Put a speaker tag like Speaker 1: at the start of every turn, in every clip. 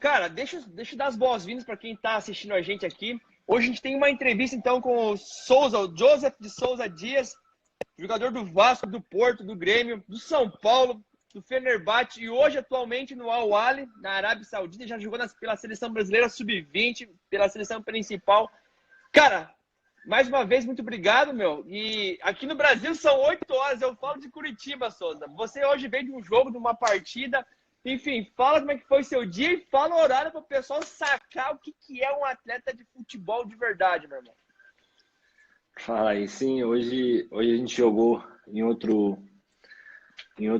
Speaker 1: Cara, deixa eu dar as boas-vindas para quem está assistindo a gente aqui. Hoje a gente tem uma entrevista, então, com o Souza, o Joseph de Souza Dias, jogador do Vasco, do Porto, do Grêmio, do São Paulo, do Fenerbahçe e hoje atualmente no Al Ahly, na Arábia Saudita. Já jogou pela seleção brasileira sub-20, pela seleção principal. Cara, mais uma vez, muito obrigado, meu. E aqui no Brasil são 8 horas, eu falo de Curitiba, Souza. Você hoje veio de um jogo, de uma partida. Enfim, fala como é que foi seu dia e fala o horário para o pessoal sacar o que é um atleta de futebol de verdade, meu irmão.
Speaker 2: Fala aí, sim, hoje a gente jogou em outro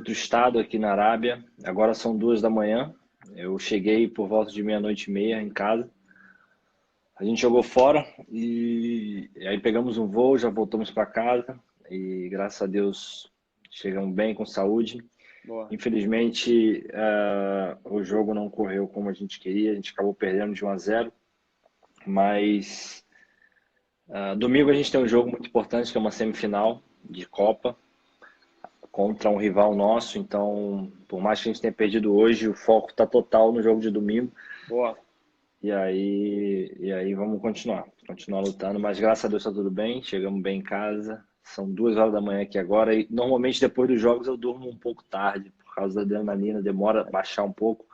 Speaker 2: estado aqui na Arábia. Agora são 2 da manhã. Eu cheguei por volta de meia-noite e meia em casa. A gente jogou fora e aí pegamos um voo, já voltamos para casa e graças a Deus chegamos bem com saúde.
Speaker 1: Boa.
Speaker 2: Infelizmente, o jogo não correu como a gente queria, a gente acabou perdendo de 1-0, mas domingo a gente tem um jogo muito importante que é uma semifinal de Copa contra um rival nosso, então por mais que a gente tenha perdido hoje, o foco está total no jogo de domingo.
Speaker 1: Boa.
Speaker 2: E aí vamos continuar lutando, mas graças a Deus está tudo bem, chegamos bem em casa, são 2 horas da manhã aqui agora e normalmente depois dos jogos eu durmo um pouco tarde, por causa da adrenalina, demora a baixar um pouco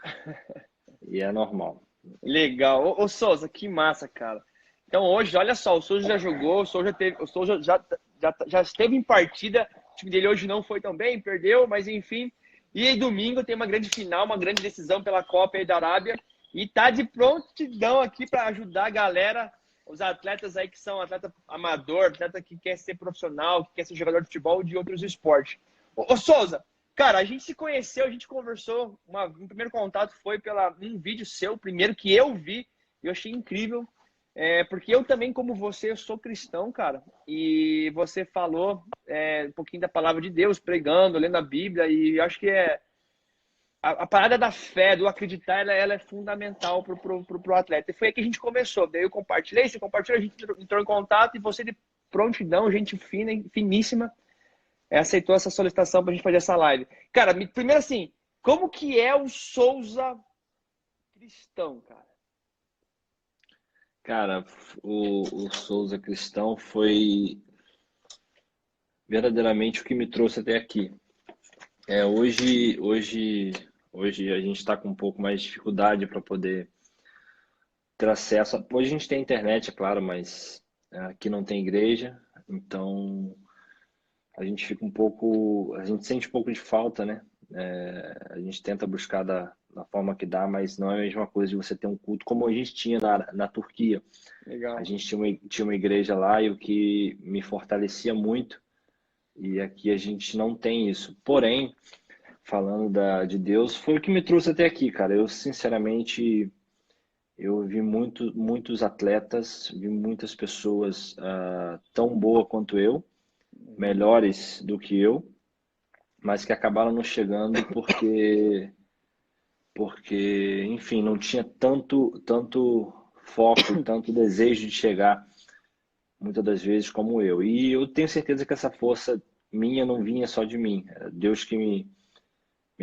Speaker 2: e é normal.
Speaker 1: Legal. Ô Souza, que massa, cara. Então hoje, olha só, o Souza já jogou, o Souza já esteve em partida, o time dele hoje não foi tão bem, perdeu, mas enfim. E aí domingo tem uma grande final, uma grande decisão pela Copa aí da Arábia. E tá de prontidão aqui para ajudar a galera, os atletas aí que são atleta amador, atleta que quer ser profissional, que quer ser jogador de futebol ou de outros esportes. Ô Souza, cara, a gente se conheceu, a gente conversou, um primeiro contato foi um vídeo seu, primeiro que eu vi, e eu achei incrível, porque eu também, como você, eu sou cristão, cara, e você falou um pouquinho da palavra de Deus, pregando, lendo a Bíblia, e eu acho que a parada da fé, do acreditar, ela é fundamental pro atleta. E foi aí que a gente começou. Daí eu compartilhei, você compartilhou, a gente entrou em contato e você de prontidão, gente fina, finíssima, aceitou essa solicitação pra gente fazer essa live. Cara, primeiro assim, como que é o Souza cristão, cara?
Speaker 2: Cara, o Souza Cristão foi verdadeiramente o que me trouxe até aqui. Hoje a gente está com um pouco mais de dificuldade para poder ter acesso. Hoje a gente tem internet, é claro, mas aqui não tem igreja, então a gente sente um pouco de falta, né? A gente tenta buscar da forma que dá, mas não é a mesma coisa de você ter um culto como a gente tinha na Turquia. A
Speaker 1: Legal.
Speaker 2: gente tinha uma igreja lá e o que me fortalecia muito, e aqui a gente não tem isso. Porém, falando de Deus, foi o que me trouxe até aqui, cara. Eu, sinceramente, eu vi muitos atletas, vi muitas pessoas tão boas quanto eu, melhores do que eu, mas que acabaram não chegando porque, enfim, não tinha tanto foco e tanto desejo de chegar, muitas das vezes, como eu. E eu tenho certeza que essa força minha não vinha só de mim. Era Deus que me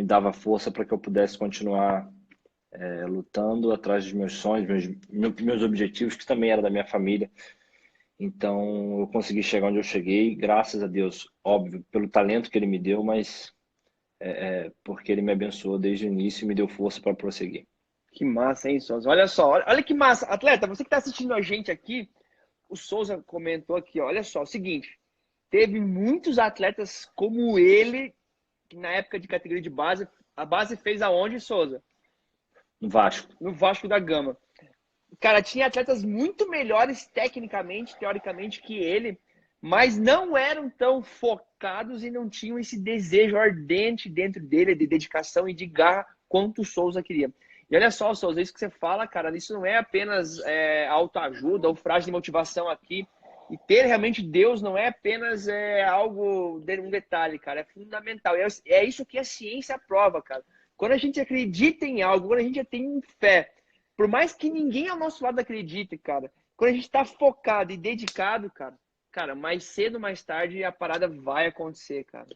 Speaker 2: dava força para que eu pudesse continuar lutando atrás dos meus sonhos, meus objetivos, que também era da minha família. Então, eu consegui chegar onde eu cheguei, graças a Deus, óbvio, pelo talento que ele me deu, mas porque ele me abençoou desde o início e me deu força para prosseguir.
Speaker 1: Que massa, hein, Souza? Olha só, olha que massa. Atleta, você que tá assistindo a gente aqui, o Souza comentou aqui, ó, olha só, o seguinte, teve muitos atletas como ele, que na época de categoria de base, a base fez aonde, Souza?
Speaker 2: No Vasco.
Speaker 1: No Vasco da Gama. Cara, tinha atletas muito melhores tecnicamente, teoricamente, que ele, mas não eram tão focados e não tinham esse desejo ardente dentro dele de dedicação e de garra quanto o Souza queria. E olha só, Souza, isso que você fala, cara, isso não é apenas autoajuda ou frase de motivação aqui. E ter realmente Deus não é apenas algo, um detalhe, cara, é fundamental. É isso que a ciência prova, cara. Quando a gente acredita em algo, quando a gente tem fé, por mais que ninguém ao nosso lado acredite, cara, quando a gente tá focado e dedicado, cara, mais cedo ou mais tarde a parada vai acontecer, cara.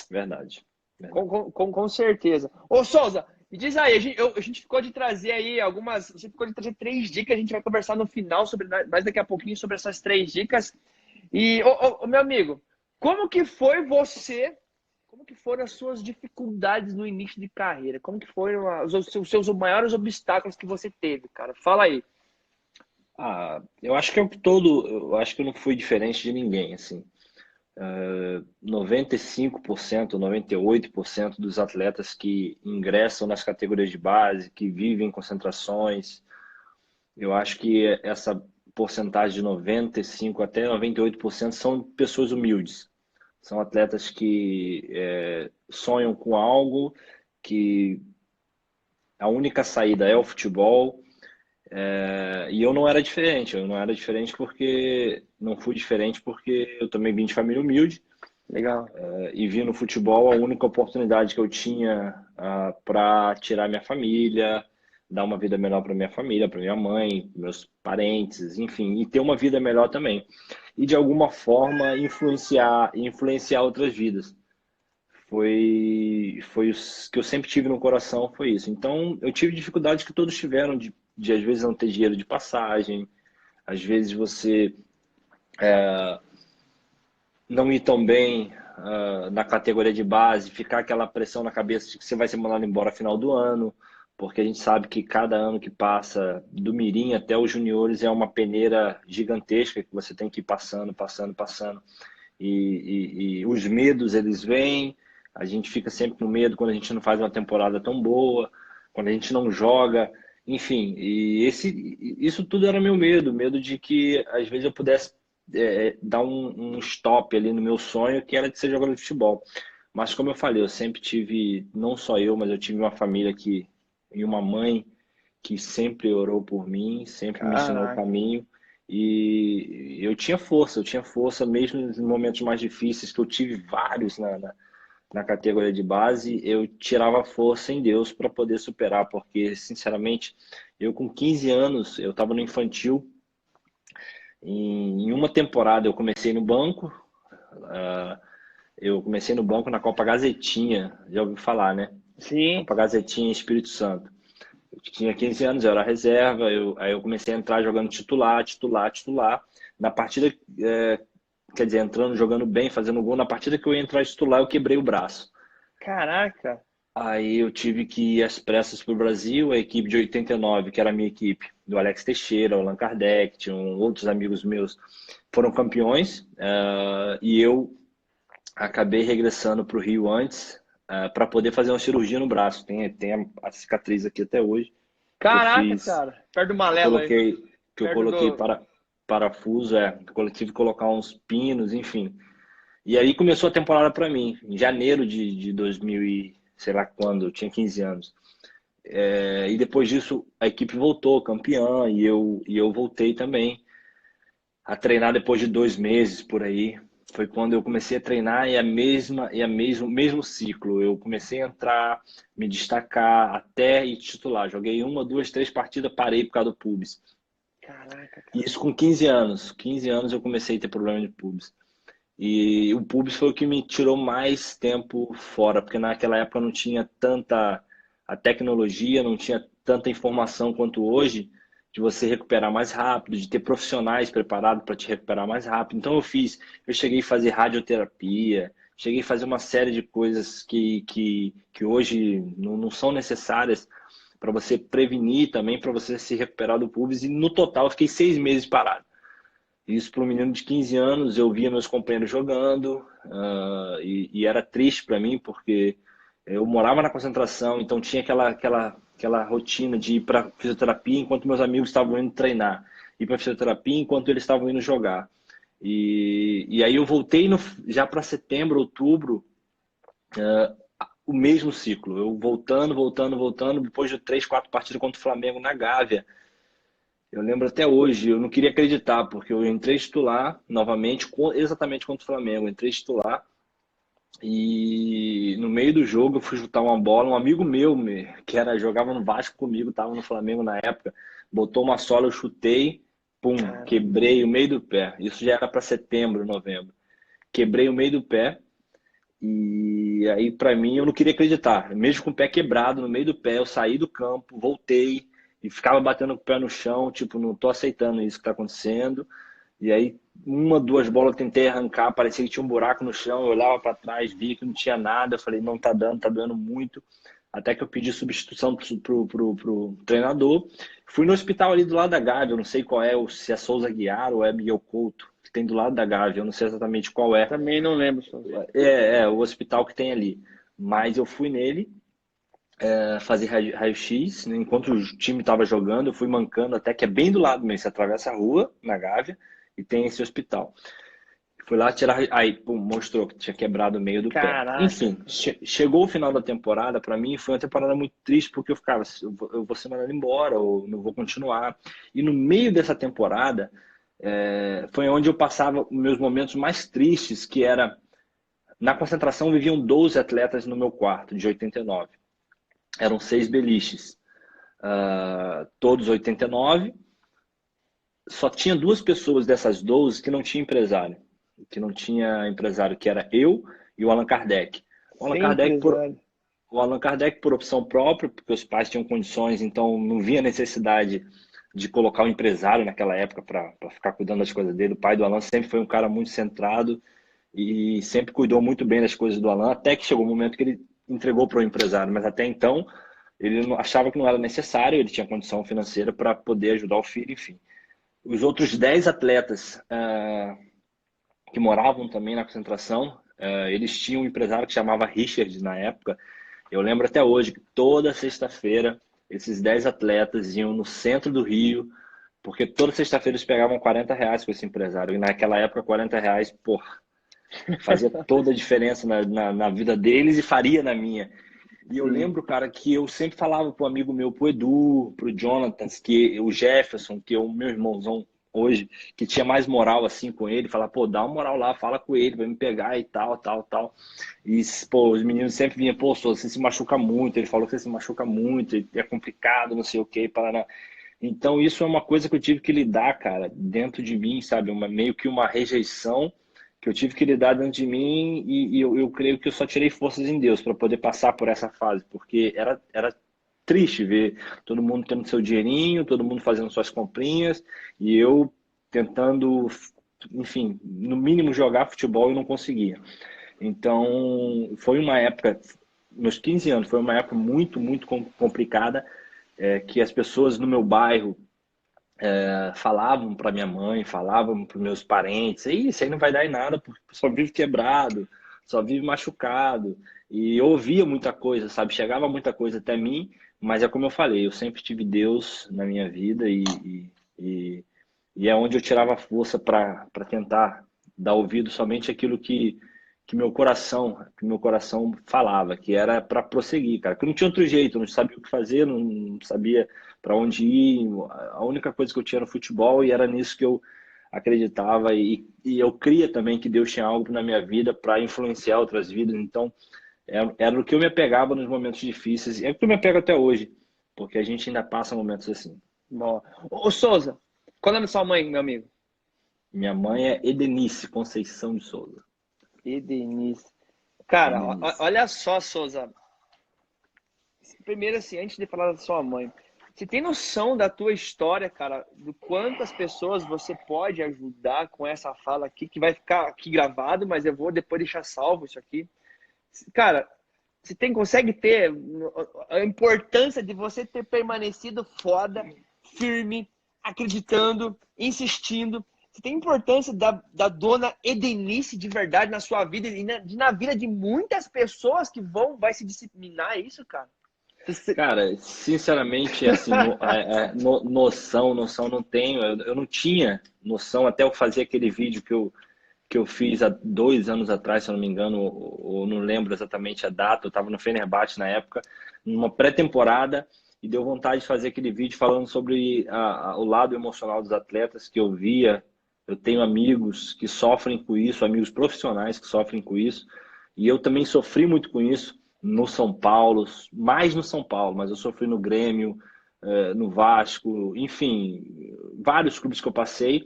Speaker 2: Verdade.
Speaker 1: Com certeza. Ô, Souza, E diz aí, a gente ficou de trazer aí algumas. Você ficou de trazer 3 dicas, a gente vai conversar no final sobre mais daqui a pouquinho sobre essas 3 dicas. E, meu amigo, como que foi você? Como que foram as suas dificuldades no início de carreira? Como que foram os seus maiores obstáculos que você teve, cara? Fala aí.
Speaker 2: Eu acho que eu acho que eu não fui diferente de ninguém, assim. 95%, 98% dos atletas que ingressam nas categorias de base, que vivem concentrações, eu acho que essa porcentagem de 95 até 98% são pessoas humildes. São atletas que sonham com algo, que a única saída é o futebol. E eu não era diferente. Eu não era diferente porque não fui diferente porque eu também vim de família humilde.
Speaker 1: Legal.
Speaker 2: E vi no futebol a única oportunidade que eu tinha para tirar minha família, dar uma vida melhor para minha família, para minha mãe, meus parentes, enfim, e ter uma vida melhor também. E de alguma forma influenciar outras vidas. Foi o que eu sempre tive no coração, foi isso. Então, eu tive dificuldades que todos tiveram de às vezes não ter dinheiro de passagem, às vezes você não ir tão bem na categoria de base, ficar aquela pressão na cabeça de que você vai ser mandado embora no final do ano, porque a gente sabe que cada ano que passa, do mirim até os juniores, é uma peneira gigantesca que você tem que ir passando, passando, passando. E os medos, eles vêm, a gente fica sempre com medo quando a gente não faz uma temporada tão boa, quando a gente não joga, enfim. Isso tudo era meu medo de que às vezes eu pudesse dar um stop ali no meu sonho, que era de ser jogador de futebol. Mas como eu falei, eu sempre tive, não só eu, mas eu tive uma família e uma mãe que sempre orou por mim, sempre me ensinou o
Speaker 1: Caraca.
Speaker 2: caminho. E eu tinha força mesmo nos momentos mais difíceis, que eu tive vários na categoria de base, eu tirava força em Deus para poder superar, porque, sinceramente, eu com 15 anos, eu estava no infantil, em uma temporada eu comecei no banco, eu comecei no banco na Copa Gazetinha, já ouviu falar, né?
Speaker 1: Sim.
Speaker 2: Copa Gazetinha Espírito Santo. Eu tinha 15 anos, eu era reserva, aí eu comecei a entrar jogando titular, titular, titular. Na partida, quer dizer, entrando, jogando bem, fazendo gol, na partida que eu ia entrar titular, eu quebrei o braço.
Speaker 1: Caraca.
Speaker 2: Aí eu tive que ir às pressas para o Brasil, a equipe de 89, que era a minha equipe, do Alex Teixeira, o Allan Kardec, tinham outros amigos meus, foram campeões, e eu acabei regressando para o Rio antes, para poder fazer uma cirurgia no braço. Tem a cicatriz aqui até hoje, que eu
Speaker 1: Caraca,
Speaker 2: fiz,
Speaker 1: cara. Perto do
Speaker 2: que eu
Speaker 1: Malelo aí.
Speaker 2: coloquei, que eu
Speaker 1: Perto
Speaker 2: coloquei
Speaker 1: do.
Speaker 2: parafuso, eu tive que colocar uns pinos, enfim. E aí começou a temporada para mim, em janeiro de 2000 e sei lá quando, eu tinha 15 anos. E depois disso a equipe voltou campeã e eu voltei também a treinar depois de 2 meses por aí. Foi quando eu comecei a treinar o mesmo ciclo. Eu comecei a entrar, me destacar até ir titular. Joguei uma, duas, três partidas, parei por causa do pubis.
Speaker 1: Caraca,
Speaker 2: E
Speaker 1: cara.
Speaker 2: isso com 15 anos. 15 anos eu comecei a ter problema de pubis. E o pubis foi o que me tirou mais tempo fora, porque naquela época não tinha tanta a tecnologia, não tinha tanta informação quanto hoje de você recuperar mais rápido, de ter profissionais preparados para te recuperar mais rápido. Então eu cheguei a fazer radioterapia, cheguei a fazer uma série de coisas que hoje não são necessárias para você prevenir também, para você se recuperar do pubis. E no total eu fiquei 6 meses parado. Isso para um menino de 15 anos, eu via meus companheiros jogando, e era triste para mim, porque eu morava na concentração, então tinha aquela rotina de ir para fisioterapia enquanto meus amigos estavam indo treinar, ir para fisioterapia enquanto eles estavam indo jogar. E aí eu voltei já para setembro, outubro, o mesmo ciclo. Eu voltando, voltando, voltando, depois de 3, 4 partidas contra o Flamengo na Gávea. Eu lembro até hoje, eu não queria acreditar, porque eu entrei titular novamente, exatamente contra o Flamengo. Eu entrei titular e no meio do jogo eu fui chutar uma bola. Um amigo meu, jogava no Vasco comigo, estava no Flamengo na época, botou uma sola, eu chutei, pum,
Speaker 1: Caramba.
Speaker 2: quebrei o meio do pé. Isso já era para setembro, novembro. Quebrei o meio do pé. E aí, para mim, eu não queria acreditar. Mesmo com o pé quebrado, no meio do pé, eu saí do campo, voltei e ficava batendo com o pé no chão, tipo, não tô aceitando isso que tá acontecendo. E aí, uma, duas bolas eu tentei arrancar, parecia que tinha um buraco no chão, eu olhava para trás, via que não tinha nada, eu falei, não tá dando, tá doendo muito. Até que eu pedi substituição pro treinador. Fui no hospital ali do lado da Gávea, eu não sei qual é, se é Souza Guiar ou é Miguel Couto, que tem do lado da Gávea, eu não sei exatamente qual é.
Speaker 1: Também não lembro, Souza.
Speaker 2: O hospital que tem ali. Mas eu fui nele fazer raio-x, né? Enquanto o time estava jogando, eu fui mancando até que é bem do lado mesmo. Você atravessa a rua, na Gávea, e tem esse hospital. Fui lá tirar, aí pum, mostrou que tinha quebrado o meio do pé.
Speaker 1: Caraca.
Speaker 2: Enfim, chegou o final da temporada, para mim foi uma temporada muito triste, porque eu ficava, eu vou ser mandado embora, ou não vou continuar. E no meio dessa temporada, foi onde eu passava os meus momentos mais tristes, que era, na concentração viviam 12 atletas no meu quarto, de 89. Eram 6 beliches, todos 89. Só tinha duas pessoas dessas 12 que não tinha empresário. Que não tinha empresário, que era eu e o Allan Kardec. O Allan Kardec,
Speaker 1: Sempre, velho.
Speaker 2: o Allan Kardec por opção própria, porque os pais tinham condições, então não via necessidade de colocar um empresário naquela época para ficar cuidando das coisas dele. O pai do Allan sempre foi um cara muito centrado e sempre cuidou muito bem das coisas do Allan, até que chegou o momento que ele entregou para o empresário, mas até então ele achava que não era necessário, ele tinha condição financeira para poder ajudar o filho, enfim. Os outros 10 atletas que moravam também na concentração, eles tinham um empresário que chamava Richard na época. Eu lembro até hoje que toda sexta-feira esses 10 atletas iam no centro do Rio, porque toda sexta-feira eles pegavam R$ 40 com esse empresário. E naquela época, R$ 40, porra, fazia toda a diferença na vida deles e faria na minha. E eu
Speaker 1: Sim.
Speaker 2: lembro, cara, que eu sempre falava pro amigo meu, pro Edu, pro Jonathan, que o Jefferson, que é o meu irmãozão hoje, que tinha mais moral assim com ele, falar, pô, dá uma moral lá, fala com ele, vai me pegar e tal, tal, tal. E, pô, os meninos sempre vinham, pô, você se machuca muito, ele falou que você se machuca muito, é complicado, não sei o que, para. Então, isso é uma coisa que eu tive que lidar, cara, dentro de mim, sabe? Meio que uma rejeição que eu tive que lidar dentro de mim e eu creio que eu só tirei forças em Deus para poder passar por essa fase, porque era triste ver todo mundo tendo seu dinheirinho, todo mundo fazendo suas comprinhas e eu tentando, enfim, no mínimo jogar futebol e não conseguia. Então, foi uma época, meus 15 anos, foi uma época muito, muito complicada, que as pessoas no meu bairro falavam para minha mãe, falavam para meus parentes, isso aí não vai dar em nada, porque só vive quebrado, só vive machucado. E eu ouvia muita coisa, sabe? Chegava muita coisa até mim, mas é como eu falei, eu sempre tive Deus na minha vida e, e é onde eu tirava força para tentar dar ouvido somente àquilo que meu coração falava, que era para prosseguir, cara. Que não tinha outro jeito, eu não sabia o que fazer, não sabia para onde ir. A única coisa que eu tinha era futebol e era nisso que eu acreditava e eu cria também que Deus tinha algo na minha vida para influenciar outras vidas. Então, era o que eu me apegava nos momentos difíceis. E é o que eu me apego até hoje, porque a gente ainda passa momentos assim.
Speaker 1: Bom. Ô, Souza, qual é o nome da sua mãe, meu amigo?
Speaker 2: Minha mãe é Edenice Conceição de Souza.
Speaker 1: E Denise. Cara,
Speaker 2: Edenice.
Speaker 1: olha só, Souza. Primeiro, assim, antes de falar da sua mãe, você tem noção da tua história, cara? Do quantas pessoas você pode ajudar com essa fala aqui, que vai ficar aqui gravado, mas eu vou depois deixar salvo isso aqui. Cara, consegue ter a importância de você ter permanecido foda, firme, acreditando, insistindo. Você tem importância da dona Edenice de verdade na sua vida e na vida de muitas pessoas que vai se disseminar isso, cara.
Speaker 2: Cara, sinceramente, assim, noção não tenho. Eu não tinha noção até eu fazer aquele vídeo que eu fiz há 2 anos atrás, se eu não me engano, ou não lembro exatamente a data. Eu estava no Fenerbahçe na época, numa pré-temporada, e deu vontade de fazer aquele vídeo falando sobre o lado emocional dos atletas que eu via. Eu tenho amigos que sofrem com isso, amigos profissionais que sofrem com isso, e eu também sofri muito com isso no São Paulo, mais no São Paulo, mas eu sofri no Grêmio, no Vasco, enfim, vários clubes que eu passei,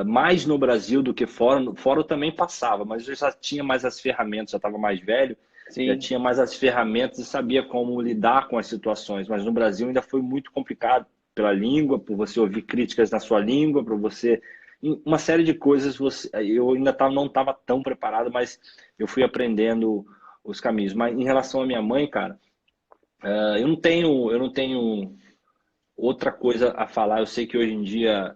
Speaker 2: mais no Brasil do que fora. Fora eu também passava, mas eu já tinha mais as ferramentas, já estava mais velho, já
Speaker 1: Sim.
Speaker 2: tinha mais as ferramentas e sabia como lidar com as situações. Mas no Brasil ainda foi muito complicado pela língua, por você ouvir críticas na sua língua, por você uma série de coisas. Eu ainda não estava tão preparado, mas eu fui aprendendo os caminhos. Mas em relação à minha mãe, cara, eu não tenho outra coisa a falar. Eu sei que hoje em dia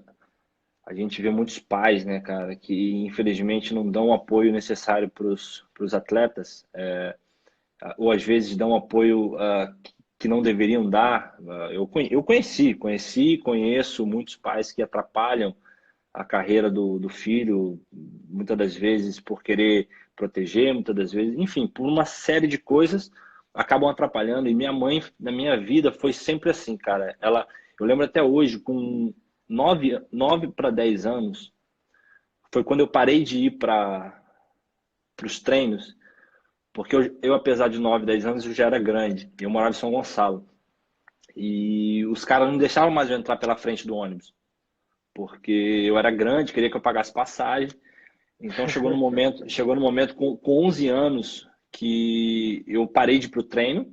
Speaker 2: a gente vê muitos pais, né, cara, que infelizmente não dão o apoio necessário para os atletas, ou às vezes dão apoio que não deveriam dar. Eu conheci, conheço muitos pais que atrapalham a carreira do filho, muitas das vezes por querer proteger, muitas das vezes, enfim, por uma série de coisas acabam atrapalhando. E minha mãe, na minha vida, foi sempre assim, cara. Eu lembro até hoje, com 9 para 10 anos, foi quando eu parei de ir para os treinos, porque apesar de 9, 10 anos, eu já era grande. Eu morava em São Gonçalo. E os caras não deixavam mais eu entrar pela frente do ônibus, porque eu era grande, queria que eu pagasse passagem. Então chegou no momento com 11 anos que eu parei de ir pro treino.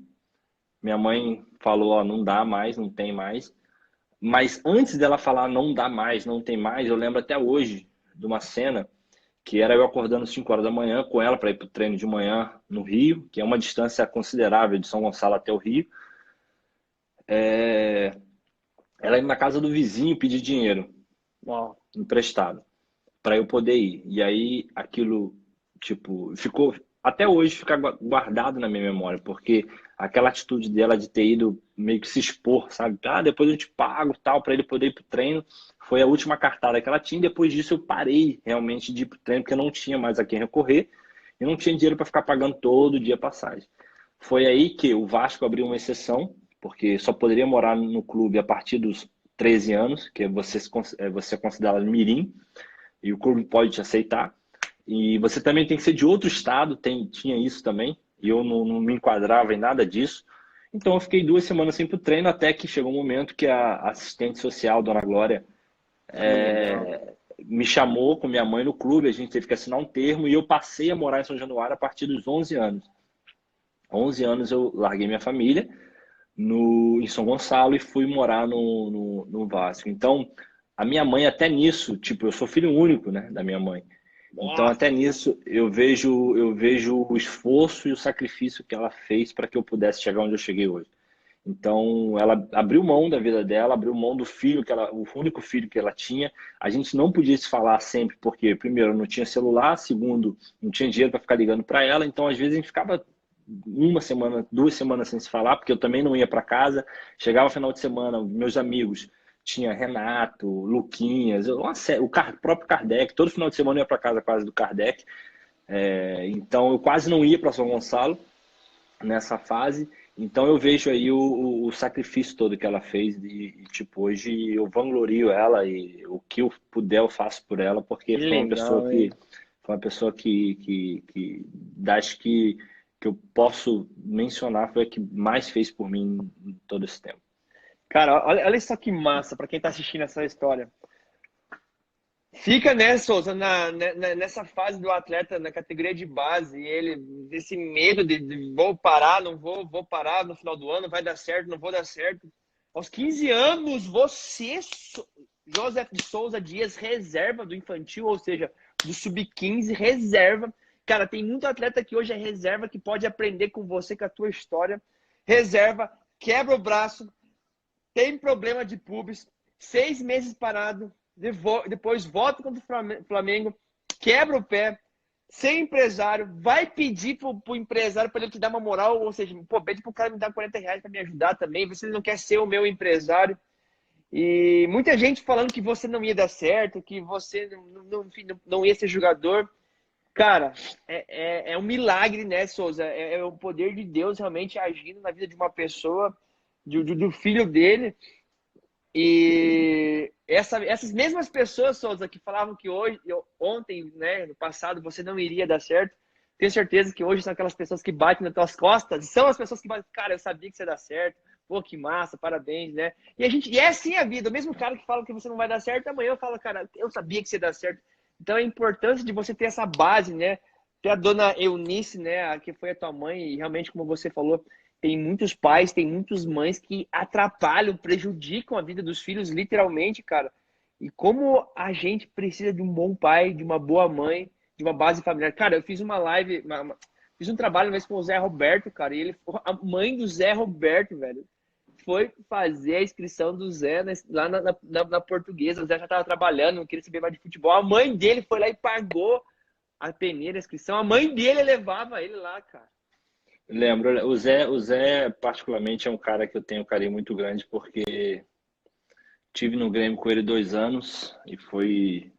Speaker 2: Minha mãe falou, ó, não dá mais, não tem mais. Mas antes dela falar não dá mais, não tem mais, eu lembro até hoje de uma cena que era eu acordando às 5 horas da manhã com ela para ir pro treino de manhã no Rio, que é uma distância considerável de São Gonçalo até o Rio. Ela indo na casa do vizinho pedir dinheiro
Speaker 1: Uau.
Speaker 2: emprestado para eu poder ir. E aí aquilo, tipo, ficou até hoje fica guardado na minha memória, porque aquela atitude dela de ter ido meio que se expor, sabe? Ah, depois eu te pago, tal, para ele poder ir pro treino, foi a última cartada que ela tinha. Depois disso eu parei realmente de ir pro treino, porque eu não tinha mais a quem recorrer e não tinha dinheiro para ficar pagando todo dia passagem. Foi aí que o Vasco abriu uma exceção, porque só poderia morar no clube a partir dos 13 anos, que você é considerado mirim, e o clube pode te aceitar. E você também tem que ser de outro estado, tinha isso também, e eu não me enquadrava em nada disso. Então eu fiquei 2 semanas sem ir pro treino, até que chegou um momento que a assistente social, Dona Glória,
Speaker 1: Legal.
Speaker 2: me chamou com minha mãe no clube, a gente teve que assinar um termo, e eu passei a morar em São Januário a partir dos 11 anos. 11 anos eu larguei minha família em São Gonçalo e fui morar no Vasco. Então, a minha mãe até nisso, tipo, eu sou filho único, né, da minha mãe. Então,
Speaker 1: Nossa.
Speaker 2: até nisso, eu vejo o esforço e o sacrifício que ela fez para que eu pudesse chegar onde eu cheguei hoje. Então, ela abriu mão da vida dela, abriu mão do filho o único filho que ela tinha. A gente não podia se falar sempre, porque, primeiro, não tinha celular, segundo, não tinha dinheiro para ficar ligando para ela. Então, às vezes, a gente ficava uma semana, 2 semanas sem se falar, porque eu também não ia para casa. Chegava final de semana, meus amigos, tinha Renato, Luquinhas, próprio Kardec, todo final de semana eu ia para casa quase do Kardec. Então eu quase não ia para São Gonçalo nessa fase. Então eu vejo aí o sacrifício todo que ela fez e, tipo, hoje eu vanglorio ela e o que eu puder eu faço por ela, porque
Speaker 1: Que legal, hein?
Speaker 2: foi uma pessoa das que eu posso mencionar, foi a que mais fez por mim em todo esse tempo.
Speaker 1: Cara, olha só que massa para quem tá assistindo essa história. Fica, né, Souza, nessa fase do atleta na categoria de base, e ele, desse medo de vou parar, não vou parar no final do ano, vai dar certo, não vou dar certo. Aos 15 anos, José de Souza Dias, reserva do infantil, ou seja, do sub-15, reserva. Cara, tem muito atleta que hoje é reserva, que pode aprender com você, com a tua história. Reserva, quebra o braço, tem problema de pubis, 6 meses parado, depois volta contra o Flamengo, quebra o pé, sem empresário, vai pedir pro empresário para ele te dar uma moral, ou seja, pô, pede pro cara me dar R$ 40 para me ajudar também, você não quer ser o meu empresário. E muita gente falando que você não ia dar certo, que você enfim, não ia ser jogador. Cara, é um milagre, né, Souza? É o poder de Deus realmente agindo na vida de uma pessoa, do filho dele. E essas mesmas pessoas, Souza, que falavam que ontem, né, no passado, você não iria dar certo, tenho certeza que hoje são aquelas pessoas que batem nas tuas costas, são as pessoas que batem, cara, eu sabia que você ia dar certo, Pô, que massa, parabéns, né? E é assim a vida. O mesmo cara que fala que você não vai dar certo, amanhã eu falo, cara, eu sabia que você ia dar certo. Então a importância de você ter essa base, né? Ter a dona Eunice, né? Que foi a tua mãe, e realmente, como você falou, tem muitos pais, tem muitas mães que atrapalham, prejudicam a vida dos filhos, literalmente, cara. E como a gente precisa de um bom pai, de uma boa mãe, de uma base familiar. Cara, eu fiz uma live, fiz um trabalho uma vez com o Zé Roberto, cara, e a mãe do Zé Roberto, velho, foi fazer a inscrição do Zé lá na Portuguesa. O Zé já estava trabalhando, não queria saber mais de futebol. A mãe dele foi lá e pagou a peneira, a inscrição. A mãe dele levava ele lá, cara.
Speaker 2: Lembro, o Zé particularmente é um cara que eu tenho um carinho muito grande porque tive no Grêmio com ele 2 anos e foi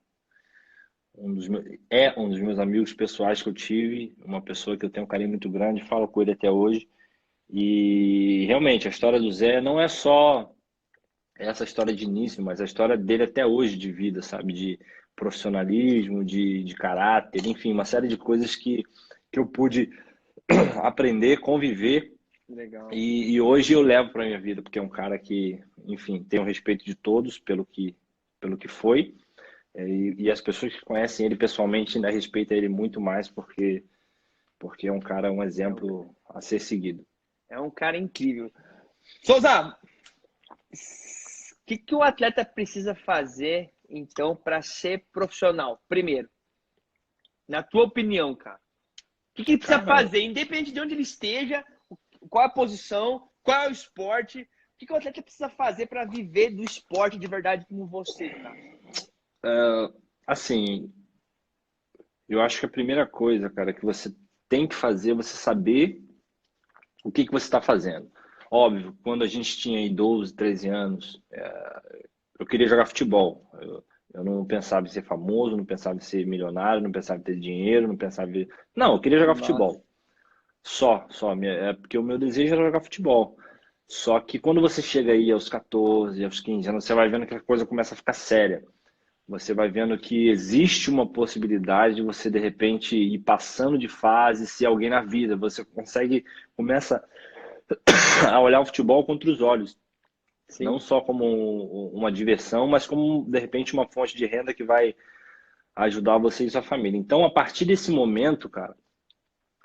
Speaker 2: um dos meus amigos pessoais que eu tive, uma pessoa que eu tenho um carinho muito grande, falo com ele até hoje. E realmente a história do Zé não é só essa história de início, mas a história dele até hoje de vida, sabe? De profissionalismo, de caráter, enfim, uma série de coisas que eu pude aprender, conviver
Speaker 1: Legal.
Speaker 2: e hoje eu levo para minha vida, porque é um cara que, enfim, tem o respeito de todos pelo que foi, e as pessoas que conhecem ele pessoalmente ainda respeitam ele muito mais, porque é um cara, um
Speaker 1: É um,
Speaker 2: exemplo a ser seguido.
Speaker 1: é um cara incrível. Souza, o que o atleta precisa fazer, então, para ser profissional? Primeiro, na tua opinião, cara, o que ele precisa
Speaker 2: Cara,
Speaker 1: fazer, independente de onde ele esteja, qual a posição, qual é o esporte, o que o atleta precisa fazer para viver do esporte de verdade como você, cara?
Speaker 2: assim, eu acho que a primeira coisa, cara, que você tem que fazer é você saber o que você está fazendo. Óbvio, quando a gente tinha aí 12, 13 anos, eu queria jogar futebol. Eu não pensava em ser famoso, não pensava em ser milionário, não pensava em ter dinheiro, não pensava em... Não, eu queria jogar
Speaker 1: Nossa,
Speaker 2: futebol. Só. É porque o meu desejo era jogar futebol. Só que quando você chega aí aos 14, aos 15 anos, você vai vendo que a coisa começa a ficar séria. Você vai vendo que existe uma possibilidade de você, de repente, ir passando de fase, ser alguém na vida. Você começa a olhar o futebol com outros olhos. Não
Speaker 1: sim.
Speaker 2: só como uma diversão, mas como, de repente, uma fonte de renda que vai ajudar você e sua família. Então, a partir desse momento, cara,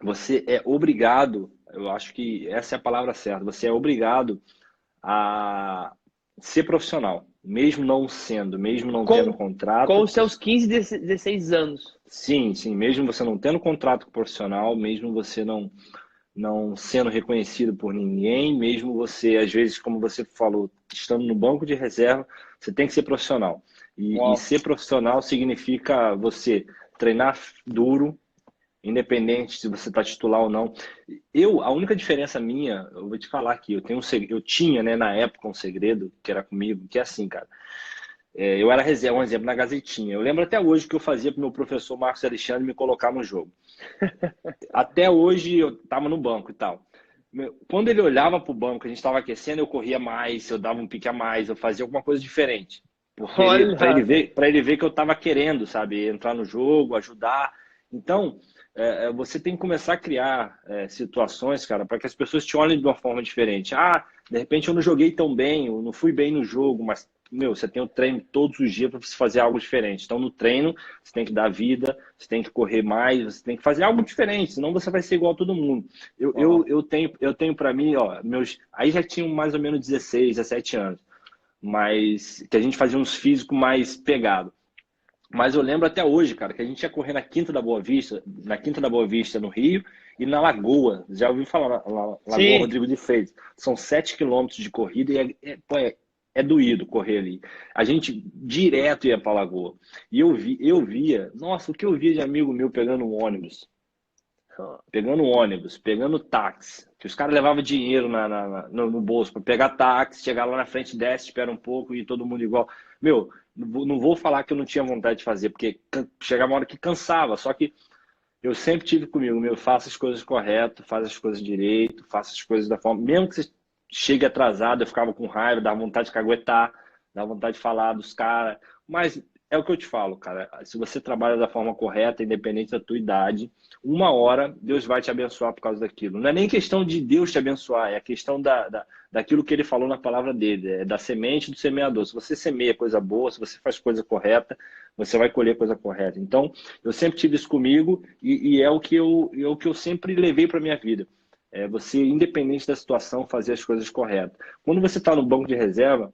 Speaker 2: você é obrigado, eu acho que essa é a palavra certa, você é obrigado a ser profissional, mesmo não sendo, mesmo não tendo
Speaker 1: Com, com
Speaker 2: contrato.
Speaker 1: os seus 15, 16 anos.
Speaker 2: Sim, mesmo você não tendo contrato profissional, mesmo você não sendo reconhecido por ninguém, mesmo você, às vezes, como você falou, estando no banco de reserva, você tem que ser profissional. E
Speaker 1: Uau.
Speaker 2: ser profissional significa você treinar duro, independente se você está titular ou não. A única diferença minha, eu vou te falar aqui, eu tinha, né, na época um segredo que era comigo, que é assim, cara. Eu era reserva, um exemplo, na Gazetinha. Eu lembro até hoje que eu fazia para o meu professor Marcos Alexandre me colocar no jogo. Até hoje eu estava no banco e tal. Quando ele olhava para o banco, a gente estava aquecendo, eu corria mais, eu dava um pique a mais, eu fazia alguma coisa diferente. Porque
Speaker 1: Olha,
Speaker 2: para ele ver que eu estava querendo, sabe, entrar no jogo, ajudar. Então, você tem que começar a criar situações, cara, para que as pessoas te olhem de uma forma diferente. Ah, de repente eu não joguei tão bem, eu não fui bem no jogo, mas, meu, você tem o treino todos os dias para você fazer algo diferente. Então, no treino, você tem que dar vida, você tem que correr mais, você tem que fazer algo diferente, senão você vai ser igual a todo mundo.
Speaker 1: uau.
Speaker 2: Eu tenho para mim, ó, aí já tinham mais ou menos 16, 17 anos, mas que a gente fazia uns físicos mais pegados. Mas eu lembro até hoje, cara, que a gente ia correr na Quinta da Boa Vista, no Rio, e na Lagoa. Já ouviu falar Lagoa
Speaker 1: Sim,
Speaker 2: Rodrigo de Freitas? São 7 quilômetros de corrida e pô, é doído correr ali. A gente direto ia pra Lagoa. E eu via, nossa, o que eu via de amigo meu pegando ônibus, pegando táxi, que os caras levavam dinheiro no bolso para pegar táxi, chegar lá na frente, desce, espera um pouco e todo mundo igual. Meu, não vou falar que eu não tinha vontade de fazer, porque chegava uma hora que cansava, só que eu sempre tive comigo, meu, faça as coisas correto, faça as coisas direito, faça as coisas da forma, mesmo que você chegue atrasado, eu ficava com raiva, dava vontade de caguetar, dava vontade de falar dos caras, mas é o que eu te falo, cara. Se você trabalha da forma correta, independente da tua idade, uma hora Deus vai te abençoar por causa daquilo. Não é nem questão de Deus te abençoar, é a questão daquilo que ele falou na palavra dele, é da semente do semeador. Se você semeia coisa boa, se você faz coisa correta, você vai colher coisa correta. Então, eu sempre tive isso comigo e é o que eu sempre levei para minha vida. É você, independente da situação, fazer as coisas corretas. Quando você está no banco de reserva,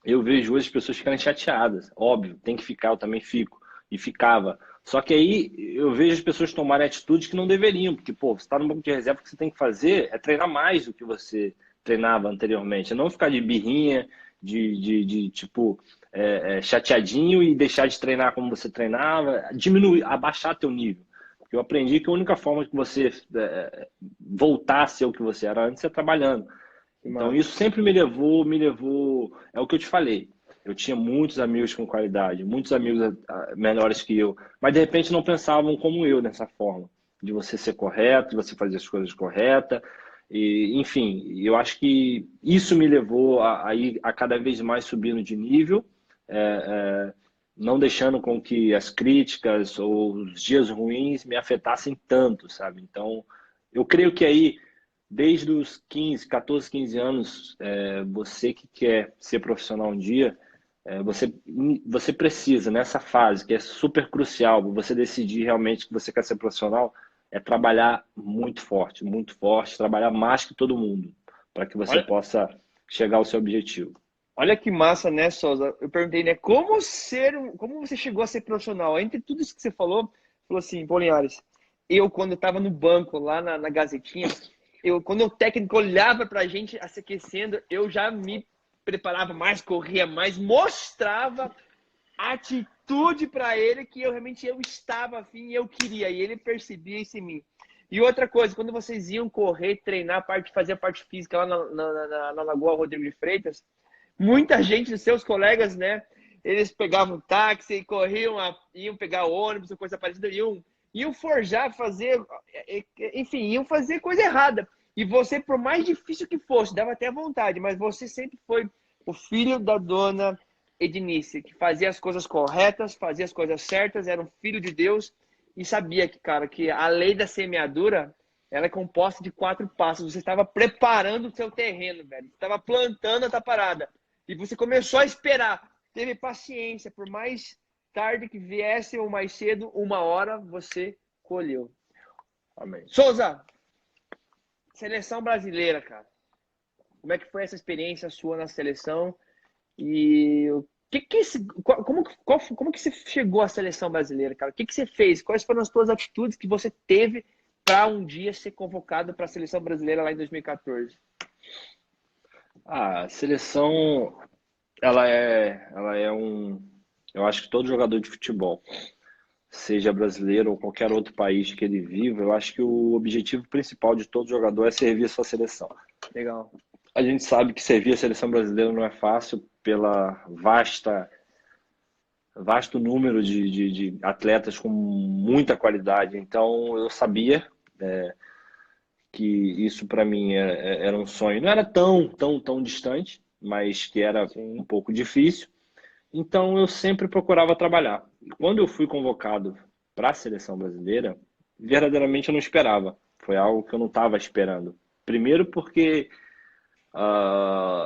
Speaker 2: eu vejo hoje as pessoas ficarem chateadas. Óbvio, tem que ficar, eu também fico. E ficava. Só que aí eu vejo as pessoas tomarem atitudes que não deveriam, porque, pô, você está no banco de reserva, o que você tem que fazer é treinar mais do que você treinava anteriormente. É não ficar de birrinha, tipo, chateadinho e deixar de treinar como você treinava, diminuir, abaixar teu nível. Eu aprendi que a única forma de você voltar a ser o que você era antes é trabalhando. Então,
Speaker 1: Mano.
Speaker 2: isso sempre me levou, é o que eu te falei. Eu tinha muitos amigos com qualidade, muitos amigos melhores que eu, mas de repente não pensavam como eu nessa forma, de você ser correto, de você fazer as coisas corretas. E, enfim, eu acho que isso me levou a ir a cada vez mais subindo de nível, não deixando com que as críticas ou os dias ruins me afetassem tanto, sabe? Então, eu creio que aí desde os 15, 14, 15 anos, você que quer ser profissional um dia, você precisa, nessa fase, que é super crucial, você decidir realmente que você quer ser profissional, é trabalhar muito forte, trabalhar mais que todo mundo, para que você
Speaker 1: Olha,
Speaker 2: possa chegar ao seu objetivo.
Speaker 1: olha que massa, né, Souza? Eu perguntei, né, como você chegou a ser profissional? Entre tudo isso que você falou assim, pô, Linhares, eu quando estava no banco lá na Gazetinha, quando o técnico olhava pra gente se aquecendo, eu já me preparava mais, corria mais, mostrava atitude para ele que eu estava afim e eu queria, e ele percebia isso em mim. E outra coisa, quando vocês iam correr, treinar, fazer a parte física lá na Lagoa Rodrigo de Freitas, muita gente, seus colegas, né? Eles pegavam táxi e corriam, iam pegar ônibus ou coisa parecida, iam forjar, fazer, enfim, iam fazer coisa errada. E você, por mais difícil que fosse, dava até vontade, mas você sempre foi o filho da dona Ednice, que fazia as coisas corretas, fazia as coisas certas, era um filho de Deus e sabia que, cara, que a lei da semeadura, ela é composta de 4 passos. Você estava preparando o seu terreno, velho. Você estava plantando a parada. E você começou a esperar. Teve paciência. Por mais tarde que viesse ou mais cedo, uma hora você colheu.
Speaker 2: Amém.
Speaker 1: Souza, seleção brasileira, cara. Como é que foi essa experiência sua na seleção? E como que você chegou à seleção brasileira, cara? O que você fez? Quais foram as suas atitudes que você teve para um dia ser convocado para a seleção brasileira lá em 2014?
Speaker 2: A seleção, ela é eu acho que todo jogador de futebol, seja brasileiro ou qualquer outro país que ele viva, eu acho que o objetivo principal de todo jogador é servir a sua seleção.
Speaker 1: Legal.
Speaker 2: A gente sabe que servir a seleção brasileira não é fácil pela vasto número de atletas com muita qualidade. Então eu sabia que isso para mim era um sonho. Não era tão distante, mas que era um
Speaker 1: Sim.
Speaker 2: pouco difícil. Então eu sempre procurava trabalhar. Quando eu fui convocado para a seleção brasileira, verdadeiramente eu não esperava. Foi algo que eu não estava esperando. Primeiro porque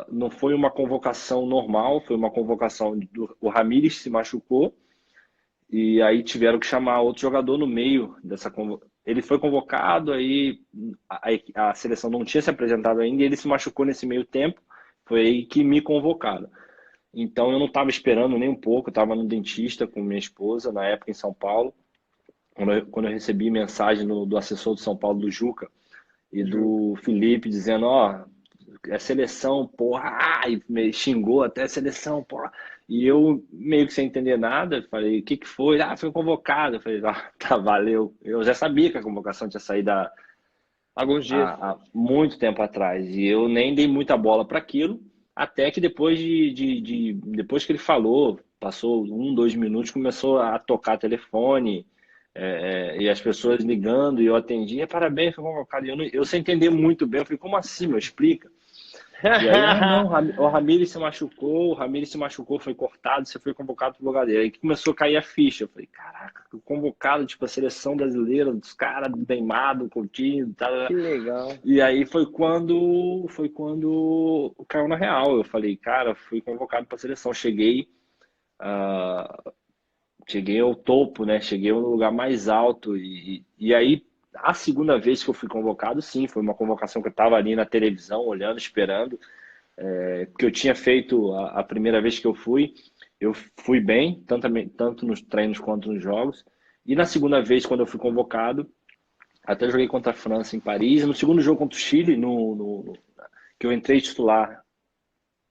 Speaker 2: não foi uma convocação normal, foi uma convocação o Ramires se machucou e aí tiveram que chamar outro jogador no meio dessa convocação. Ele foi convocado, aí a seleção não tinha se apresentado ainda e ele se machucou nesse meio tempo. Foi aí que me convocaram. Então eu não estava esperando nem um pouco, eu estava no dentista com minha esposa, na época em São Paulo, quando eu recebi mensagem do assessor do São Paulo, do Juca, e
Speaker 1: Juca.
Speaker 2: do Felipe, dizendo, ó, é seleção, porra, e me xingou até seleção, porra. E eu, meio que sem entender nada, falei, o que que foi? Ah, foi convocado. Eu falei, ah, tá, valeu. Eu já sabia que a convocação tinha saído
Speaker 1: Alguns dias.
Speaker 2: há muito tempo atrás, e eu nem dei muita bola para aquilo, até que depois que ele falou, passou 1, 2 minutos, começou a tocar telefone, e as pessoas ligando, e eu atendia, parabéns, foi convocado. Eu sem entender muito bem, eu falei, como assim, meu, explica. E aí, ah, não, o Ramires se machucou, foi cortado, você foi convocado pro lugar dele. Aí que começou a cair a ficha. Eu falei, caraca, fui convocado, tipo, a seleção brasileira, dos caras, do Neymar, do Coutinho, tá.
Speaker 1: Que legal.
Speaker 2: E aí foi quando caiu na real. Eu falei, cara, fui convocado para a seleção. Ah, cheguei ao topo, né? Cheguei no lugar mais alto. E aí, a segunda vez que eu fui convocado, sim, foi uma convocação que eu estava ali na televisão, olhando, esperando. Porque eu tinha feito a primeira vez que eu fui bem, tanto nos treinos quanto nos jogos. E na segunda vez, quando eu fui convocado, até joguei contra a França em Paris. No segundo jogo contra o Chile, que eu entrei titular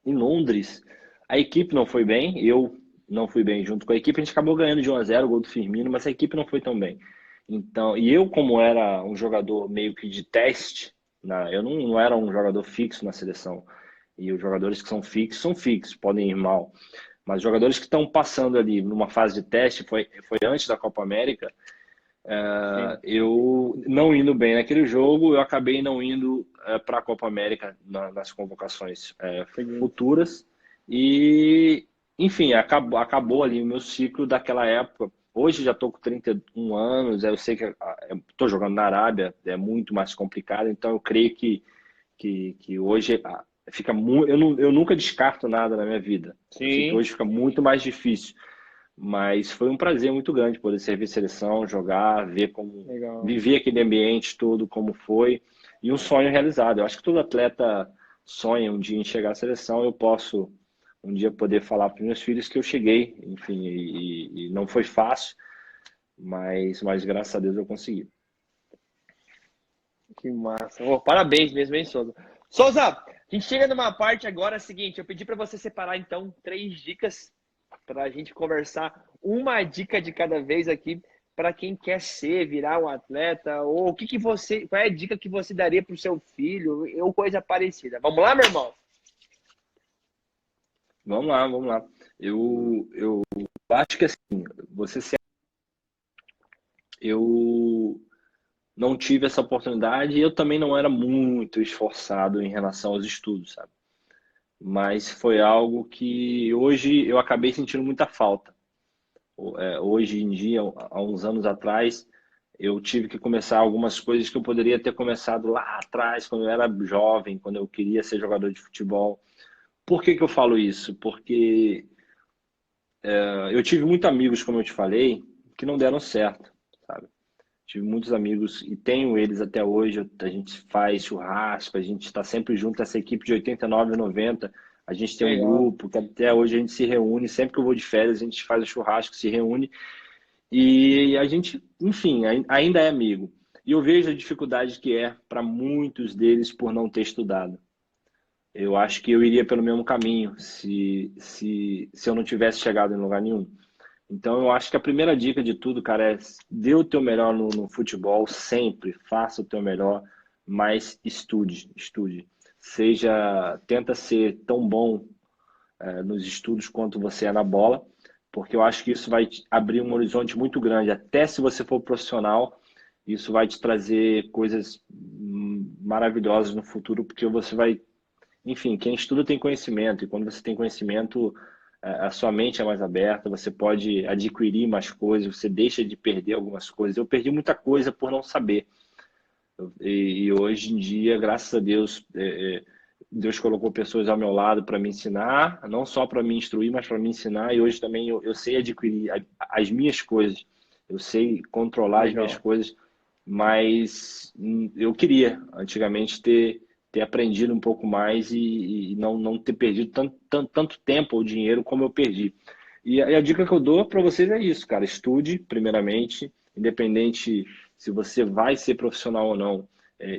Speaker 2: em Londres, a equipe não foi bem, eu não fui bem junto com a equipe. A gente acabou ganhando de 1-0 o gol do Firmino, mas a equipe não foi tão bem. Então, e eu, como era um jogador meio que de teste, eu não era um jogador fixo na seleção. E os jogadores que são fixos, podem ir mal. Mas os jogadores que estão passando ali numa fase de teste, foi antes da Copa América,
Speaker 1: Sim.
Speaker 2: eu não indo bem naquele jogo, eu acabei não indo para a Copa América nas convocações
Speaker 1: Entendi.
Speaker 2: futuras. E, enfim, acabou ali o meu ciclo daquela época. Hoje já estou com 31 anos, eu sei que estou jogando na Arábia, é muito mais complicado, então eu creio que hoje fica muito. Eu nunca descarto nada na minha vida. Eu sei que
Speaker 1: Sim,
Speaker 2: hoje fica muito mais difícil. Mas foi um prazer muito grande poder servir seleção, jogar, ver como
Speaker 1: legal.
Speaker 2: viver aquele ambiente todo como foi e um sonho realizado. Eu acho que todo atleta sonha um dia em chegar à seleção. Eu posso um dia poder falar para os meus filhos que eu cheguei, enfim, e não foi fácil, mas graças a Deus eu consegui.
Speaker 1: Que massa. Ô, parabéns mesmo, hein, Souza? Souza, a gente chega numa parte agora seguinte. Eu pedi para você separar, então, 3 dicas para a gente conversar. Uma dica de cada vez aqui para quem quer virar um atleta, ou qual é a dica que você daria para o seu filho, ou coisa parecida. Vamos lá, meu irmão?
Speaker 2: Vamos lá, vamos lá. Eu acho que assim, eu não tive essa oportunidade e eu também não era muito esforçado em relação aos estudos, sabe? Mas foi algo que hoje eu acabei sentindo muita falta. Hoje em dia, há uns anos atrás, eu tive que começar algumas coisas que eu poderia ter começado lá atrás, quando eu era jovem, quando eu queria ser jogador de futebol. Por que que eu falo isso? Porque eu tive muitos amigos, como eu te falei, que não deram certo, sabe? Tive muitos amigos e tenho eles até hoje. A gente faz churrasco, a gente está sempre junto. Essa equipe de 89 e 90, a gente tem um
Speaker 1: Legal.
Speaker 2: grupo que até hoje a gente se reúne. Sempre que eu vou de férias, a gente faz o churrasco, se reúne e a gente, enfim, ainda é amigo. E eu vejo a dificuldade que é para muitos deles por não ter estudado. Eu acho que eu iria pelo mesmo caminho se eu não tivesse chegado em lugar nenhum. Então, eu acho que a primeira dica de tudo, cara, é dê o teu melhor no futebol, sempre, faça o teu melhor, mas estude, estude. Tenta ser tão bom nos estudos quanto você é na bola, porque eu acho que isso vai te abrir um horizonte muito grande. Até se você for profissional, isso vai te trazer coisas maravilhosas no futuro, porque você vai, enfim, quem estuda tem conhecimento, e quando você tem conhecimento, a sua mente é mais aberta, você pode adquirir mais coisas, você deixa de perder algumas coisas. Eu perdi muita coisa por não saber. E hoje em dia, graças a Deus, Deus colocou pessoas ao meu lado para me ensinar, não só para me instruir, mas para me ensinar. E hoje também eu sei adquirir as minhas coisas, eu sei controlar as minhas
Speaker 1: Legal.
Speaker 2: coisas, mas eu queria antigamente ter aprendido um pouco mais e não ter perdido tanto tempo ou dinheiro como eu perdi. E a dica que eu dou para vocês é isso, cara. Estude, primeiramente, independente se você vai ser profissional ou não,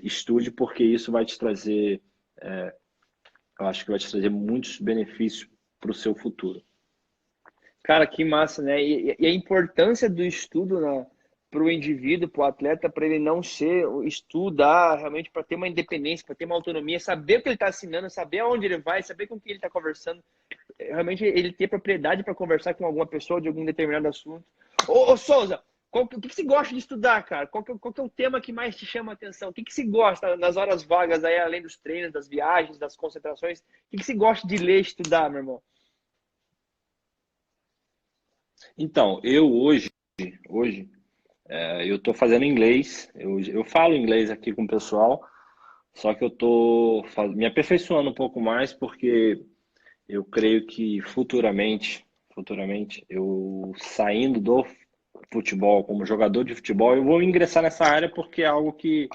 Speaker 2: estude, porque isso vai te trazer, eu acho que vai te trazer muitos benefícios para o seu futuro.
Speaker 1: Cara, que massa, né? E a importância do estudo para o indivíduo, para o atleta, para ele não estudar realmente para ter uma independência, para ter uma autonomia, saber o que ele está assinando, saber aonde ele vai, saber com quem ele está conversando, realmente ele ter propriedade para conversar com alguma pessoa de algum determinado assunto. Ô, Souza, O que que você gosta de estudar, cara? Qual que é o tema que mais te chama a atenção? O que que você gosta nas horas vagas aí, além dos treinos, das viagens, das concentrações? O que que você gosta de ler e estudar, meu irmão?
Speaker 2: Então, hoje eu estou fazendo inglês, eu falo inglês aqui com o pessoal, só que eu estou me aperfeiçoando um pouco mais porque eu creio que futuramente, eu saindo do futebol como jogador de futebol, eu vou ingressar nessa área porque é algo que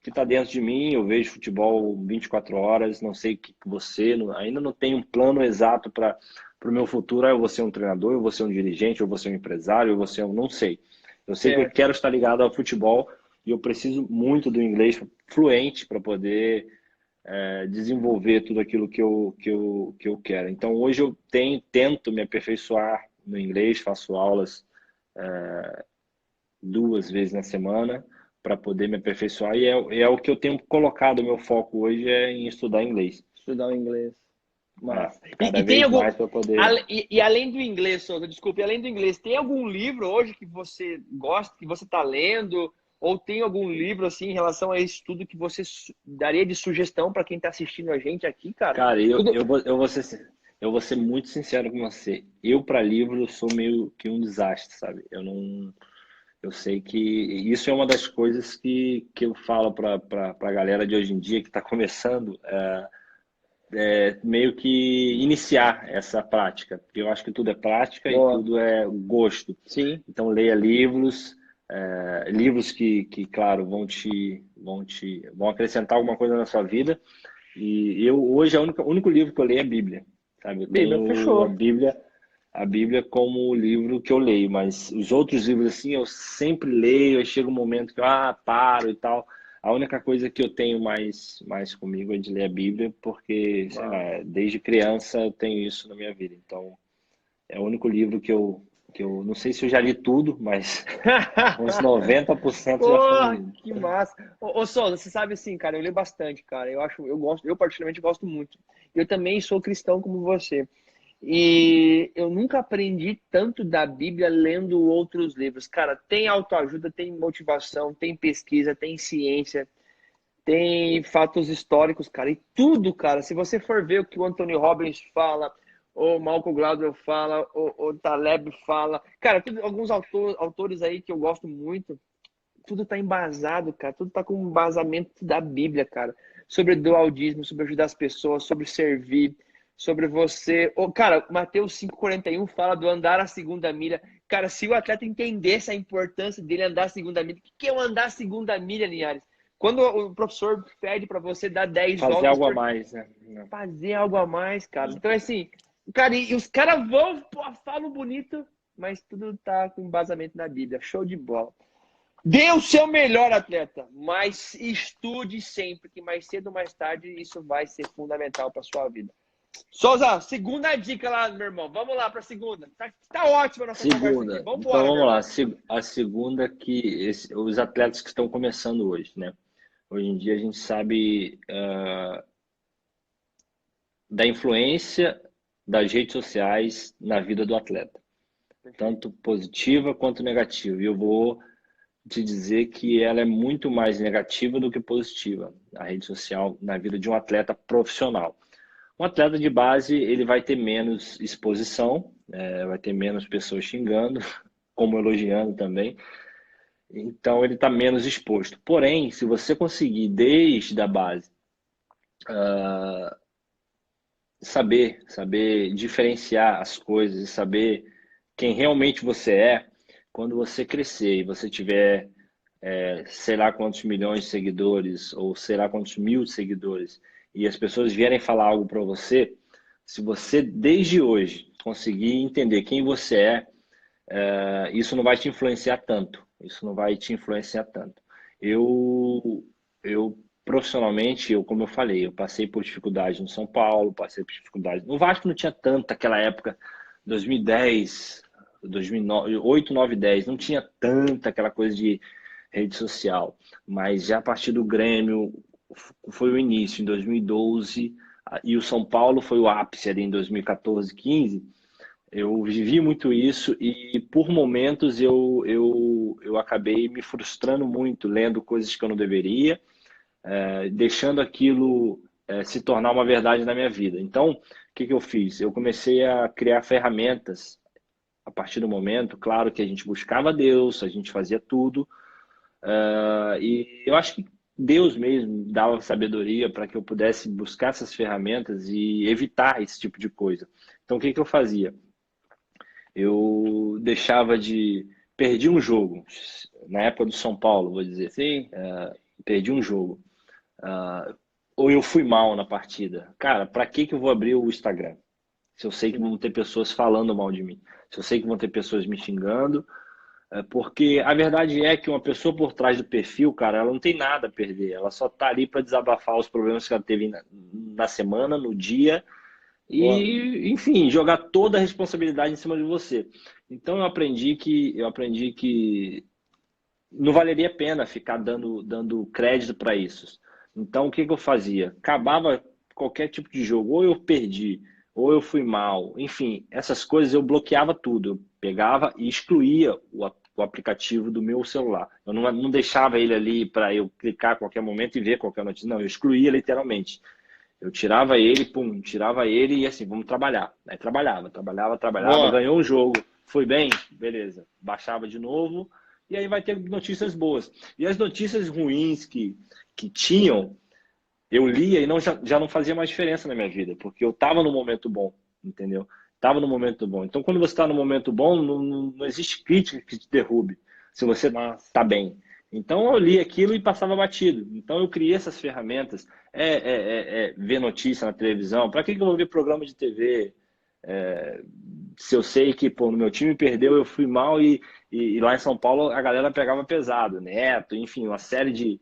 Speaker 2: está dentro de mim. Eu vejo futebol 24 horas, não sei que você, ainda não tenho um plano exato para o meu futuro. Eu vou ser um treinador, eu vou ser um dirigente, eu vou ser um empresário, eu vou ser um, não sei. Eu sei que eu
Speaker 1: Certo.
Speaker 2: quero estar ligado ao futebol e eu preciso muito do inglês fluente para poder desenvolver tudo aquilo que eu quero. Então, hoje eu tento me aperfeiçoar no inglês, faço aulas 2 vezes na semana para poder me aperfeiçoar e é o que eu tenho colocado. O meu foco hoje é em estudar inglês.
Speaker 1: Estudar o inglês.
Speaker 2: É,
Speaker 1: Massa. E
Speaker 2: cada
Speaker 1: tem
Speaker 2: vez
Speaker 1: algum.
Speaker 2: mais para poder.
Speaker 1: E além do inglês, Souza, desculpe, além do inglês, tem algum livro hoje que você gosta, que você está lendo? Ou tem algum livro, assim, em relação a esse estudo que você daria de sugestão para quem está assistindo a gente aqui, cara?
Speaker 2: Cara,
Speaker 1: Tudo.
Speaker 2: eu vou ser muito sincero com você. Eu, para livro, eu sou meio que um desastre, sabe? Eu não. Eu sei que isso é uma das coisas que eu falo para a galera de hoje em dia que está começando. Meio que iniciar essa prática, porque eu acho que tudo é prática e
Speaker 1: Boa.
Speaker 2: tudo é gosto.
Speaker 1: Sim.
Speaker 2: Então leia livros, livros que claro, vão acrescentar alguma coisa na sua vida. E eu hoje o único livro que eu leio é a Bíblia, sabe? Eu
Speaker 1: Bíblia,
Speaker 2: tenho
Speaker 1: fechou.
Speaker 2: a Bíblia como o livro que eu leio, mas os outros livros assim eu sempre leio, aí chega um momento que eu paro e tal. A única coisa que eu tenho mais comigo é de ler a Bíblia, porque, sei
Speaker 1: Massa.
Speaker 2: lá, desde criança eu tenho isso na minha vida. Então, é o único livro que eu não sei se eu já li tudo, mas uns 90% já foram
Speaker 1: Porra,
Speaker 2: lidos.
Speaker 1: que massa. Ô Souza, você sabe assim, cara, eu leio bastante, cara. Eu particularmente gosto muito. Eu também sou cristão como você. E eu nunca aprendi tanto da Bíblia lendo outros livros. Cara, tem autoajuda, tem motivação, tem pesquisa, tem ciência, tem fatos históricos, cara. E tudo, cara, se você for ver o que o Anthony Robbins fala, o Malcolm Gladwell fala, o Taleb fala, cara, alguns autores aí que eu gosto muito, tudo tá embasado, cara. Tudo tá com um embasamento da Bíblia, cara. Sobre dualdismo, sobre ajudar as pessoas, sobre servir, sobre você. Cara, Mateus 5,41 fala do andar a segunda milha. Cara, se o atleta entendesse a importância dele andar a segunda milha, o que é o andar a segunda milha, Linhares? Quando o professor pede para você dar 10
Speaker 2: Fazer
Speaker 1: voltas
Speaker 2: algo a
Speaker 1: por
Speaker 2: mais, né?
Speaker 1: fazer algo a mais, cara. Então, assim, cara, e os caras vão, pô, falam bonito, mas tudo tá com embasamento na Bíblia. Show de bola. Dê o seu melhor, atleta, mas estude sempre, que mais cedo ou mais tarde isso vai ser fundamental para sua vida. Souza, segunda dica lá, meu irmão. Vamos lá para a segunda. Tá ótima a nossa conversa aqui.
Speaker 2: Segunda.
Speaker 1: Vamos
Speaker 2: Então
Speaker 1: embora, meu
Speaker 2: vamos lá.
Speaker 1: irmão.
Speaker 2: A segunda que os atletas que estão começando hoje, né? Hoje em dia a gente sabe da influência das redes sociais na vida do atleta,
Speaker 1: Perfeito.
Speaker 2: tanto positiva quanto negativa. E eu vou te dizer que ela é muito mais negativa do que positiva, a rede social na vida de um atleta profissional. Um atleta de base, ele vai ter menos exposição, vai ter menos pessoas xingando, como elogiando também. Então, ele está menos exposto. Porém, se você conseguir, desde a base, saber diferenciar as coisas e saber quem realmente você é, quando você crescer e você tiver sei lá quantos milhões de seguidores ou sei lá quantos mil seguidores e as pessoas vierem falar algo para você, se você desde hoje conseguir entender quem você isso não vai te influenciar tanto. Isso não vai te influenciar tanto. Eu profissionalmente, como eu falei, eu passei por dificuldade no São Paulo, passei por dificuldade no Vasco, não tinha tanta aquela época, 2010, 2009, 8, 9, 10, não tinha tanta aquela coisa de rede social, mas já a partir do Grêmio foi o início em 2012 e o São Paulo foi o ápice ali em 2014, 15. Eu vivi muito isso e por momentos eu acabei me frustrando muito, lendo coisas que eu não deveria, deixando aquilo se tornar uma verdade na minha vida. Então, o que que eu fiz? Eu comecei a criar ferramentas a partir do momento, claro que a gente buscava Deus, a gente fazia tudo, e eu acho que Deus mesmo dava sabedoria para que eu pudesse buscar essas ferramentas e evitar esse tipo de coisa. Então, o que que eu fazia? Eu deixava de. Perdi um jogo, na época do São Paulo, vou dizer.
Speaker 1: Sim,
Speaker 2: Perdi um jogo. Ou eu fui mal na partida. Cara, para que que eu vou abrir o Instagram? Se eu sei que vão ter pessoas falando mal de mim. Se eu sei que vão ter pessoas me xingando. Porque a verdade é que uma pessoa por trás do perfil, cara, ela não tem nada a perder. Ela só tá ali para desabafar os problemas que ela teve na semana, no dia
Speaker 1: boa.
Speaker 2: e, enfim, jogar toda a responsabilidade em cima de você. Então eu aprendi que não valeria a pena ficar dando crédito para isso. Então o que que eu fazia? Acabava qualquer tipo de jogo, ou eu perdi, ou eu fui mal, enfim, essas coisas eu bloqueava tudo. Eu pegava e excluía o aplicativo do meu celular. Eu não deixava ele ali para eu clicar a qualquer momento e ver qualquer notícia. Não, eu excluía literalmente. Eu tirava ele, pum, tirava ele e assim, vamos trabalhar. Aí trabalhava,
Speaker 1: Boa.
Speaker 2: ganhou um jogo, foi bem, beleza. Baixava de novo e aí vai ter notícias boas. E as notícias ruins que tinham, eu lia e já não fazia mais diferença na minha vida, porque eu estava no momento bom, entendeu? Estava no momento bom. Então, quando você está no momento bom, não existe crítica que te derrube, se você
Speaker 1: Massa.
Speaker 2: está bem. Então, eu li aquilo e passava batido. Então, eu criei essas ferramentas. Ver notícia na televisão. Para que que eu vou ver programa de TV? Se eu sei que, pô, no meu time perdeu, eu fui mal e lá em São Paulo a galera pegava pesado, Neto, enfim, uma série de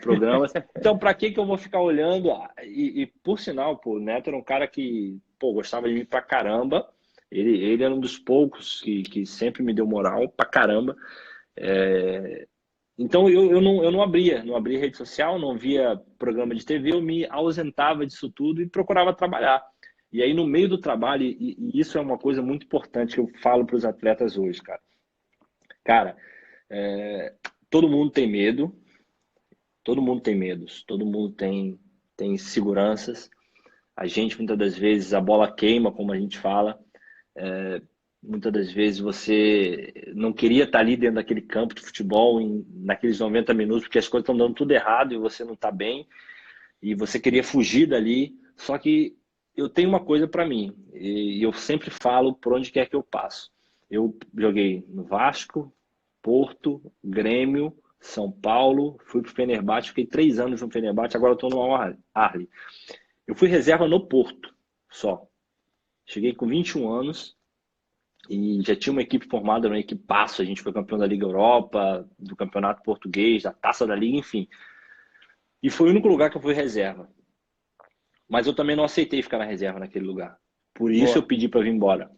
Speaker 2: programas. Então, para que que eu vou ficar olhando? Por sinal, pô, o Neto era um cara que, pô, gostava de mim pra caramba. Ele era um dos poucos que sempre me deu moral pra caramba. Então, eu não abria rede social, não via programa de TV, eu me ausentava disso tudo e procurava trabalhar. E aí, no meio do trabalho, e isso é uma coisa muito importante que eu falo para os atletas hoje, cara. Cara, todo mundo tem medo, todo mundo tem medos, todo mundo tem seguranças. A gente, muitas das vezes, a bola queima, como a gente fala. Muitas das vezes você não queria estar ali dentro daquele campo de futebol, naqueles 90 minutos, porque as coisas estão dando tudo errado e você não está bem, e você queria fugir dali. Só que eu tenho uma coisa para mim, e eu sempre falo por onde quer que eu passo. Eu joguei no Vasco, Porto, Grêmio, São Paulo, fui para o Fenerbahçe, fiquei 3 anos no Fenerbahçe, agora estou no Al-Ahly. Eu fui reserva no Porto, só. Cheguei com 21 anos e já tinha uma equipe formada, uma equipaço. A gente foi campeão da Liga Europa, do Campeonato Português, da Taça da Liga, enfim. E foi o único lugar que eu fui reserva. Mas eu também não aceitei ficar na reserva naquele lugar. Por isso eu
Speaker 1: Boa.
Speaker 2: pedi para vir embora.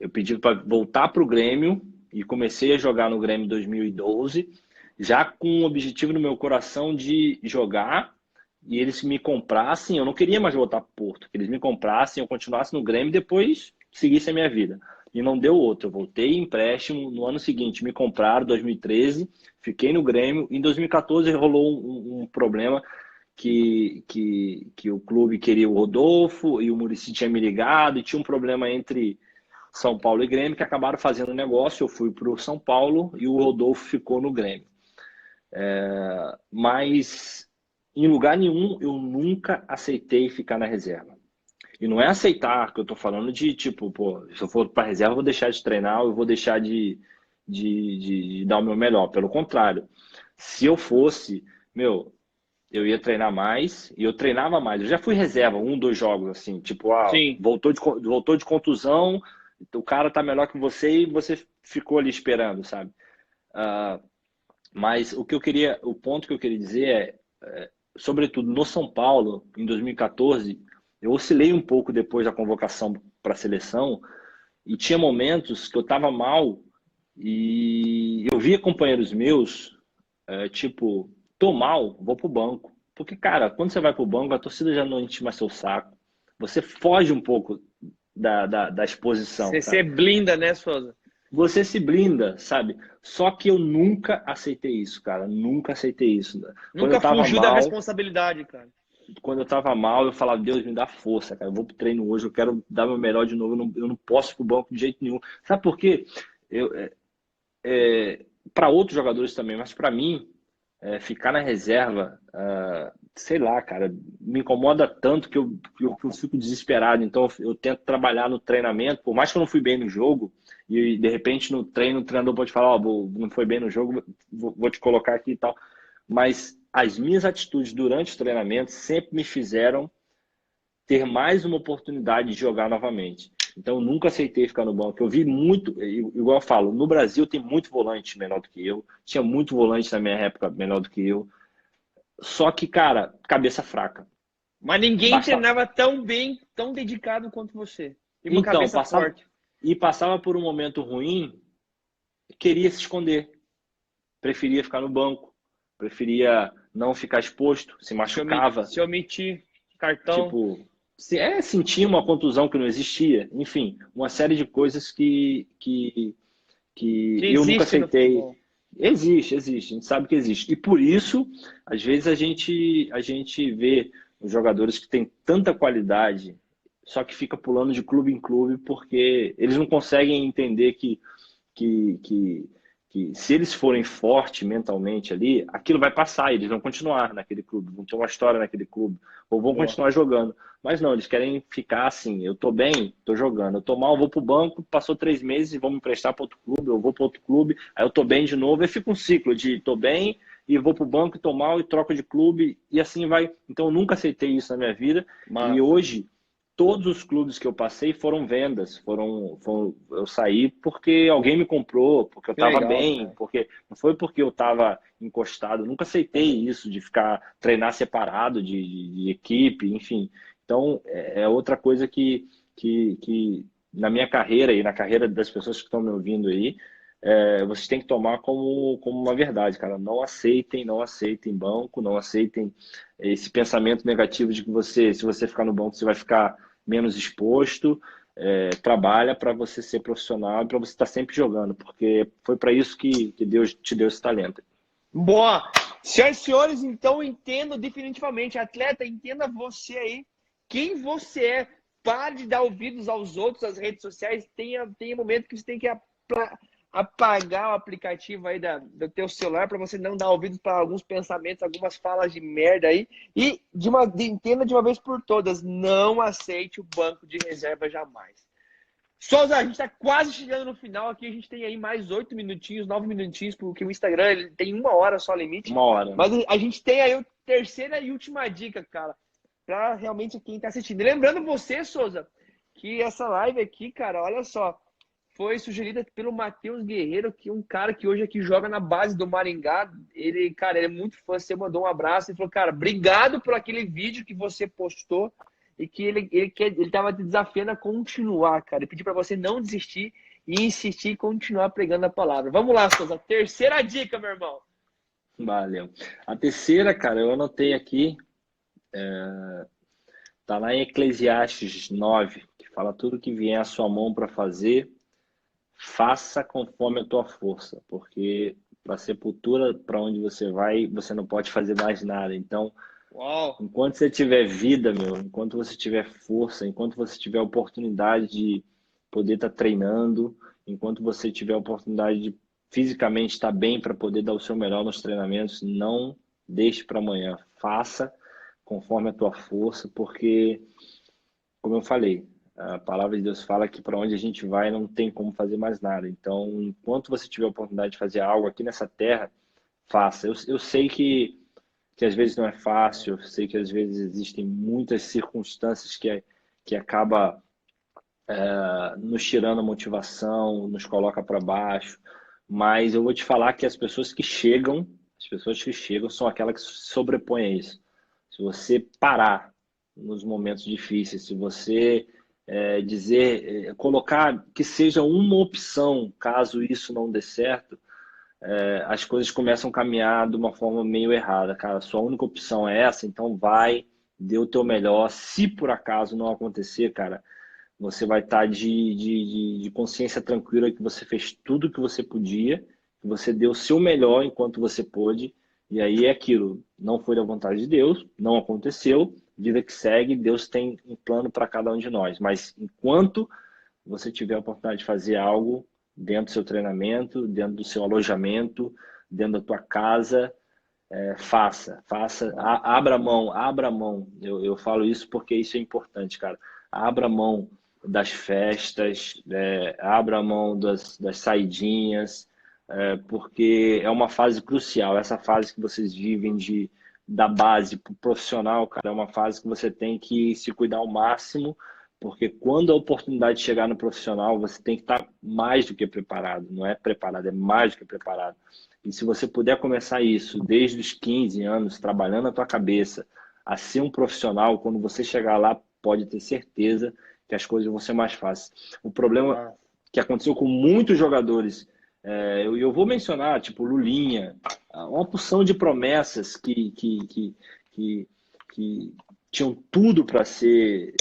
Speaker 2: Eu pedi para voltar para o Grêmio e comecei a jogar no Grêmio em 2012, já com o objetivo no meu coração de jogar e eles me comprassem. Eu não queria mais voltar para o Porto, que eles me comprassem, eu continuasse no Grêmio e depois seguisse a minha vida. E não deu outro. Eu voltei em empréstimo no ano seguinte, me compraram em 2013, fiquei no Grêmio. Em 2014 rolou um problema que o clube queria o Rodolfo e o Muricy tinha me ligado e tinha um problema entre São Paulo e Grêmio, que acabaram fazendo negócio. Eu fui para o São Paulo e o Rodolfo ficou no Grêmio. Mas em lugar nenhum eu nunca aceitei ficar na reserva. E não é aceitar que eu tô falando de tipo, pô, se eu for para reserva, eu vou deixar de treinar, eu vou deixar de dar o meu melhor. Pelo contrário, se eu fosse, meu, eu ia treinar mais e eu treinava mais. Eu já fui reserva, 2 jogos, assim, tipo,
Speaker 1: Sim.
Speaker 2: voltou de contusão, o cara tá melhor que você e você ficou ali esperando, sabe? Mas o ponto que eu queria dizer sobretudo no São Paulo, em 2014, eu oscilei um pouco depois da convocação para a seleção e tinha momentos que eu estava mal e eu via companheiros meus, tipo, tô mal, vou pro banco. Porque, cara, quando você vai pro banco, a torcida já não enche mais seu saco. Você foge um pouco da exposição,
Speaker 1: Você
Speaker 2: sabe?
Speaker 1: blinda, né, Souza?
Speaker 2: Você se blinda, sabe? Só que eu nunca aceitei isso, cara. Nunca aceitei isso. Quando eu
Speaker 1: Nunca
Speaker 2: tava
Speaker 1: fugiu da
Speaker 2: mal,
Speaker 1: responsabilidade, cara.
Speaker 2: quando eu tava mal, eu falava, Deus, me dá força, cara. Eu vou pro treino hoje, eu quero dar meu melhor de novo. Eu não posso ir pro banco de jeito nenhum. Sabe por quê? Eu, para outros jogadores também, mas para mim, ficar na reserva, sei lá, cara, me incomoda tanto que eu fico desesperado. Então eu tento trabalhar no treinamento, por mais que eu não fui bem no jogo, e de repente no treino o treinador pode falar, ó, não foi bem no jogo, vou te colocar aqui e tal. Mas as minhas atitudes durante o treinamento sempre me fizeram ter mais uma oportunidade de jogar novamente. Então, eu nunca aceitei ficar no banco. Eu vi muito, igual eu falo, no Brasil tem muito volante melhor do que eu, tinha muito volante na minha época melhor do que eu. Só que, cara, cabeça fraca.
Speaker 1: Mas ninguém
Speaker 2: Basta...
Speaker 1: treinava tão bem, tão dedicado quanto você. E uma
Speaker 2: Então,
Speaker 1: cabeça forte.
Speaker 2: passava por um momento ruim, queria se esconder, preferia ficar no banco, preferia não ficar exposto, se machucava.
Speaker 1: Se omitir, cartão.
Speaker 2: Tipo, sentia uma contusão que não existia, enfim, uma série de coisas que
Speaker 1: Que
Speaker 2: eu nunca
Speaker 1: existe no
Speaker 2: aceitei.
Speaker 1: futebol.
Speaker 2: Existe, existe, a gente sabe que existe. E por isso, às vezes a gente vê os jogadores que têm tanta qualidade, só que fica pulando de clube em clube porque eles não conseguem entender que, que, que se eles forem fortes mentalmente ali, aquilo vai passar, eles vão continuar naquele clube, vão ter uma história naquele clube, ou vão
Speaker 1: Boa.
Speaker 2: continuar jogando. Mas não, eles querem ficar assim, eu tô bem, tô jogando, eu tô mal, vou pro banco, passou 3 meses, vão me emprestar para outro clube, eu vou para outro clube, aí eu tô bem de novo, aí fica um ciclo de tô bem, e vou pro banco, tô mal, e troco de clube, e assim vai. Então eu nunca aceitei isso na minha vida, e
Speaker 1: Massa.
Speaker 2: hoje todos os clubes que eu passei foram vendas, eu saí porque alguém me comprou, porque eu
Speaker 1: Que
Speaker 2: estava
Speaker 1: legal,
Speaker 2: bem,
Speaker 1: cara.
Speaker 2: porque não foi porque eu estava encostado, eu nunca aceitei isso de ficar treinar separado de equipe, enfim. Então é outra coisa que na minha carreira e na carreira das pessoas que estão me ouvindo aí, vocês têm que tomar como uma verdade, cara. Não aceitem banco, não aceitem esse pensamento negativo de que se você ficar no banco, você vai ficar menos exposto. Trabalha para você ser profissional e para você estar sempre jogando, porque foi para isso que Deus te deu esse talento.
Speaker 1: Boa. Senhoras e senhores, então entendo definitivamente. Atleta, entenda você aí. Quem você é. Pare de dar ouvidos aos outros, às redes sociais. Tenha momento que você tem que apagar o aplicativo aí do teu celular para você não dar ouvidos para alguns pensamentos, algumas falas de merda aí. E entenda de uma vez por todas, não aceite o banco de reserva jamais. Souza, a gente está quase chegando no final aqui. A gente tem aí mais 8 minutinhos, 9 minutinhos, porque o Instagram ele tem 1 hora só limite.
Speaker 2: Uma hora, né?
Speaker 1: Mas a gente tem aí a terceira e última dica, cara, para realmente quem está assistindo. E lembrando você, Souza, que essa live aqui, cara, olha só, foi sugerida pelo Matheus Guerreiro, que é um cara que hoje aqui joga na base do Maringá. Ele, cara, ele é muito fã. Você mandou um abraço e falou, cara, obrigado por aquele vídeo que você postou e que ele tava te desafiando a continuar, cara. Ele pediu para você não desistir e insistir e continuar pregando a palavra. Vamos lá, Souza. Terceira dica, meu irmão.
Speaker 2: Valeu. A terceira, cara, eu anotei aqui, tá lá em Eclesiastes 9, que fala tudo que vier à sua mão para fazer, faça conforme a tua força, porque para a sepultura, para onde você vai, você não pode fazer mais nada. Então,
Speaker 1: Uau.
Speaker 2: enquanto você tiver vida, meu, enquanto você tiver força, enquanto você tiver oportunidade de poder estar treinando, enquanto você tiver oportunidade de fisicamente estar bem para poder dar o seu melhor nos treinamentos, não deixe para amanhã. Faça conforme a tua força, porque, como eu falei, a palavra de Deus fala que para onde a gente vai não tem como fazer mais nada. Então, enquanto você tiver a oportunidade de fazer algo aqui nessa terra, faça. Eu sei que às vezes não é fácil, eu sei que às vezes existem muitas circunstâncias que acaba nos tirando a motivação, nos coloca para baixo, mas eu vou te falar que as pessoas que chegam são aquelas que se sobrepõem a isso. Se você parar nos momentos difíceis, se você colocar que seja uma opção, caso isso não dê certo, as coisas começam a caminhar de uma forma meio errada, cara. Sua única opção é essa, então vai, dê o teu melhor. Se por acaso não acontecer, cara, você vai estar de consciência tranquila que você fez tudo que você podia, que você deu o seu melhor enquanto você pôde, e aí é aquilo, não foi da vontade de Deus, não aconteceu, vida que segue, Deus tem um plano para cada um de nós, mas enquanto você tiver a oportunidade de fazer algo dentro do seu treinamento, dentro do seu alojamento, dentro da tua casa, faça, abra mão. Eu falo isso porque isso é importante, cara. Abra mão das festas, abra mão das saidinhas, porque é uma fase crucial. Essa fase que vocês vivem da base para o profissional, cara, é uma fase que você tem que se cuidar ao máximo, porque quando a oportunidade chegar no profissional, você tem que estar mais do que preparado. Não é preparado, é mais do que preparado. E se você puder começar isso desde os 15 anos, trabalhando a tua cabeça, a ser um profissional, quando você chegar lá, pode ter certeza que as coisas vão ser mais fáceis. O problema que aconteceu com muitos jogadores, eu vou mencionar, tipo Lulinha, uma porção de promessas que tinham tudo para ser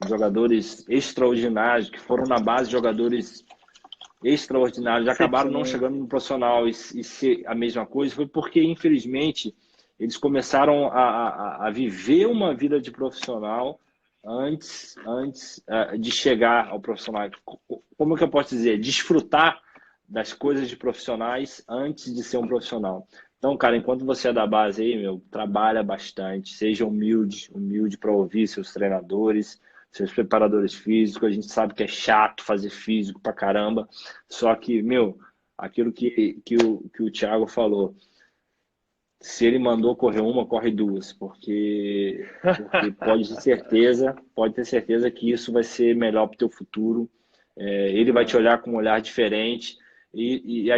Speaker 2: jogadores extraordinários, que foram na base jogadores extraordinários, acabaram não chegando no profissional e ser a mesma coisa, foi porque, infelizmente, eles começaram a viver uma vida de profissional antes de chegar ao profissional. Como que eu posso dizer? Desfrutar das coisas de profissionais antes de ser um profissional. Então, cara, enquanto você é da base aí, trabalha bastante, seja humilde para ouvir seus treinadores, seus preparadores físicos. A gente sabe que é chato fazer físico pra caramba, só que, aquilo que o Thiago falou, se ele mandou correr uma, corre duas, porque pode ter certeza que isso vai ser melhor para o teu futuro. Ele vai te olhar com um olhar diferente. E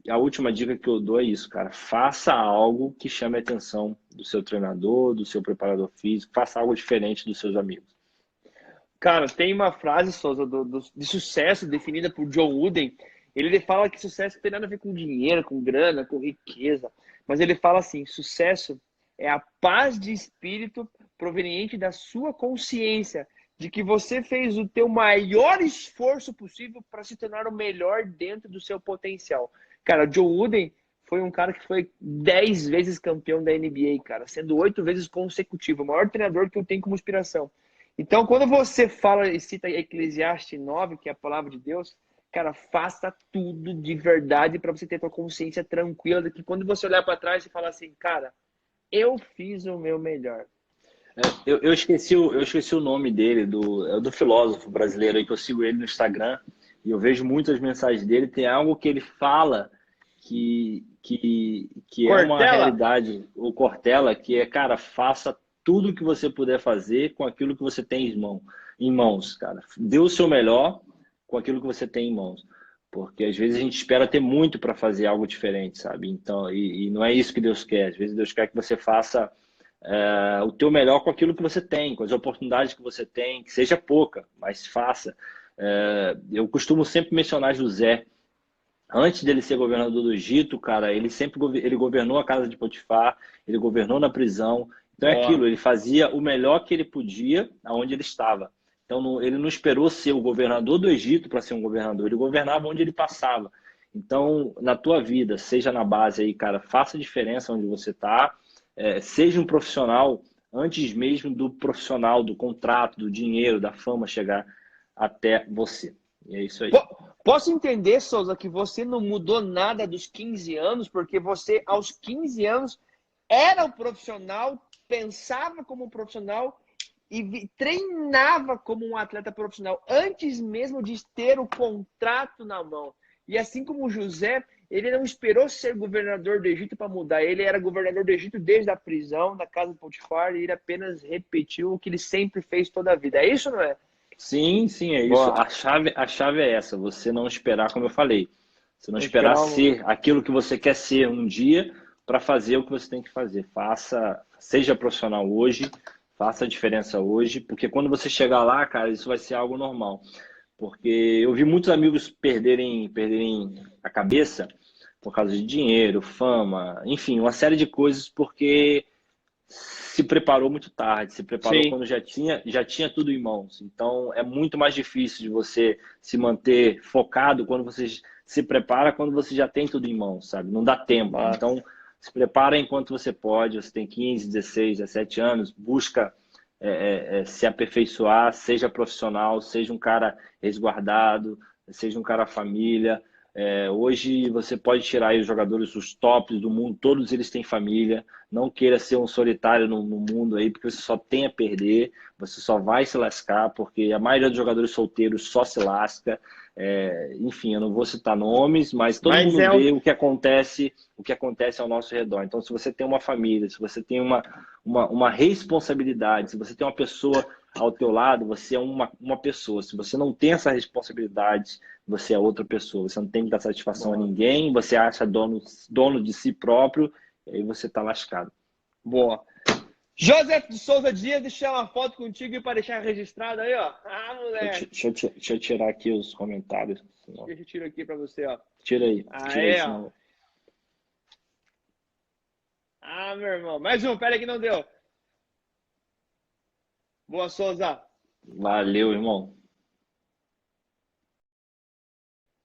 Speaker 2: a última dica que eu dou é isso, cara. Faça algo que chame a atenção do seu treinador, do seu preparador físico, faça algo diferente dos seus amigos.
Speaker 1: Cara, tem uma frase, Souza, de sucesso definida por John Wooden. Ele fala que sucesso não tem nada a ver com dinheiro, com grana, com riqueza. Mas ele fala assim, sucesso é a paz de espírito proveniente da sua consciência de que você fez o teu maior esforço possível para se tornar o melhor dentro do seu potencial. Cara, John Wooden foi um cara que foi 10 vezes campeão da NBA, cara, sendo 8 vezes consecutivo, o maior treinador que eu tenho como inspiração. Então, quando você fala e cita Eclesiastes 9, que é a palavra de Deus, cara, faça tudo de verdade para você ter a consciência tranquila de que quando você olhar para trás e falar assim, cara, eu fiz o meu melhor.
Speaker 2: Eu esqueci o nome dele, do filósofo brasileiro aí, que eu sigo ele no Instagram, e eu vejo muitas mensagens dele. Tem algo que ele fala que é uma realidade, o Cortella, que é, cara, faça tudo que você puder fazer com aquilo que você tem em mãos, cara. Dê o seu melhor com aquilo que você tem em mãos. Porque às vezes a gente espera ter muito para fazer algo diferente, sabe? Então, e não é isso que Deus quer. Às vezes Deus quer que você faça o teu melhor com aquilo que você tem, com as oportunidades que você tem, que seja pouca, mas faça. Eu costumo sempre mencionar José. Antes dele ser governador do Egito, cara, ele governou a casa de Potifar, ele governou na prisão. Então é aquilo, ele fazia o melhor que ele podia aonde ele estava. Então ele não esperou ser o governador do Egito para ser um governador, ele governava onde ele passava. Então, na tua vida, seja na base aí, cara, faça diferença onde você está, seja um profissional antes mesmo do profissional, do contrato, do dinheiro, da fama chegar até você. E é isso aí.
Speaker 1: Posso entender, Souza, que você não mudou nada dos 15 anos, porque você, aos 15 anos, era um profissional, pensava como um profissional e treinava como um atleta profissional, antes mesmo de ter o contrato na mão. E assim como o José, ele não esperou ser governador do Egito para mudar. Ele era governador do Egito desde a prisão, da casa de Potifar, e ele apenas repetiu o que ele sempre fez toda a vida. É isso, não é?
Speaker 2: Sim, é isso. A chave é essa, você não esperar, como eu falei. Você não esperar ser aquilo que você quer ser um dia para fazer o que você tem que fazer. Seja profissional hoje, faça a diferença hoje, porque quando você chegar lá, cara, isso vai ser algo normal. Porque eu vi muitos amigos perderem a cabeça por causa de dinheiro, fama, enfim, uma série de coisas, porque se preparou muito tarde, se preparou
Speaker 1: Sim.
Speaker 2: quando já tinha tudo em mãos. Então, é muito mais difícil de você se manter focado quando você se prepara, quando você já tem tudo em mãos, sabe? Não dá tempo.
Speaker 1: Mas,
Speaker 2: Então, se prepara enquanto você pode. Você tem 15, 16, 17 anos, busca se aperfeiçoar, seja profissional, seja um cara resguardado, seja um cara família. Hoje você pode tirar aí os jogadores, os tops do mundo, todos eles têm família. Não queira ser um solitário no mundo aí, porque você só tem a perder, você só vai se lascar, porque a maioria dos jogadores solteiros só se lasca. Enfim, eu não vou citar nomes, mas todo
Speaker 1: mas
Speaker 2: mundo vê o que acontece ao nosso redor. Então, se você tem uma família, se você tem uma responsabilidade, se você tem uma pessoa ao teu lado, você é uma pessoa. Se você não tem essa responsabilidade, você é outra pessoa. Você não tem que dar satisfação a ninguém, você acha dono de si próprio, e aí você tá lascado.
Speaker 1: Boa. Joseph de Souza Dias, deixar uma foto contigo para deixar registrado aí, ó. Ah, moleque.
Speaker 2: Deixa eu tirar aqui os comentários. Senão...
Speaker 1: Deixa eu tirar aqui para você, ó.
Speaker 2: Tira aí. Tira aí,
Speaker 1: Ó.
Speaker 2: senão...
Speaker 1: Ah, meu irmão. Mais um, pera aí que não deu. Boa, Souza.
Speaker 2: Valeu, irmão.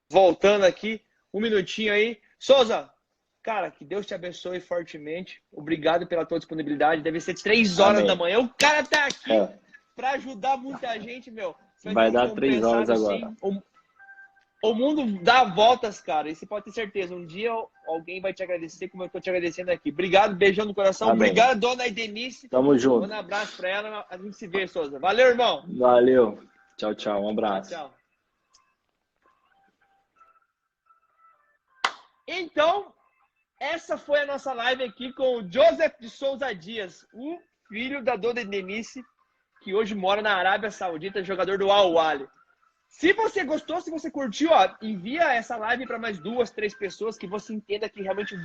Speaker 1: Voltando aqui, um minutinho aí. Souza, cara, que Deus te abençoe fortemente. Obrigado pela tua disponibilidade. Deve ser 3 horas
Speaker 2: Amém.
Speaker 1: da manhã. O cara tá aqui para ajudar muita gente, meu.
Speaker 2: Vai dar 3 horas agora.
Speaker 1: Assim, o mundo dá voltas, cara. E você pode ter certeza. Um dia alguém vai te agradecer como eu tô te agradecendo aqui. Obrigado, beijão no coração.
Speaker 2: Amém.
Speaker 1: Obrigado, dona Denise.
Speaker 2: Tamo junto.
Speaker 1: Manda um abraço pra ela. A gente se vê, Souza. Valeu, irmão.
Speaker 2: Valeu. Tchau, tchau. Um abraço.
Speaker 1: Tchau. Então, essa foi a nossa live aqui com o Joseph de Souza Dias, o filho da dona Denise, que hoje mora na Arábia Saudita, jogador do Al Ahly. Se você gostou, se você curtiu, ó, envia essa live para mais 2, 3 pessoas que você entenda que realmente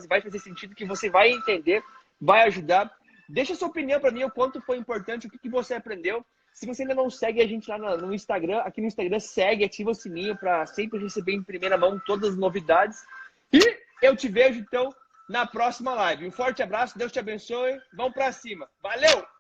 Speaker 1: vai fazer sentido, que você vai entender, vai ajudar. Deixa sua opinião para mim, o quanto foi importante, o que você aprendeu. Se você ainda não segue a gente lá no Instagram, aqui no Instagram, segue, ativa o sininho para sempre receber em primeira mão todas as novidades. E eu te vejo, então, na próxima live. Um forte abraço, Deus te abençoe. Vamos para cima. Valeu!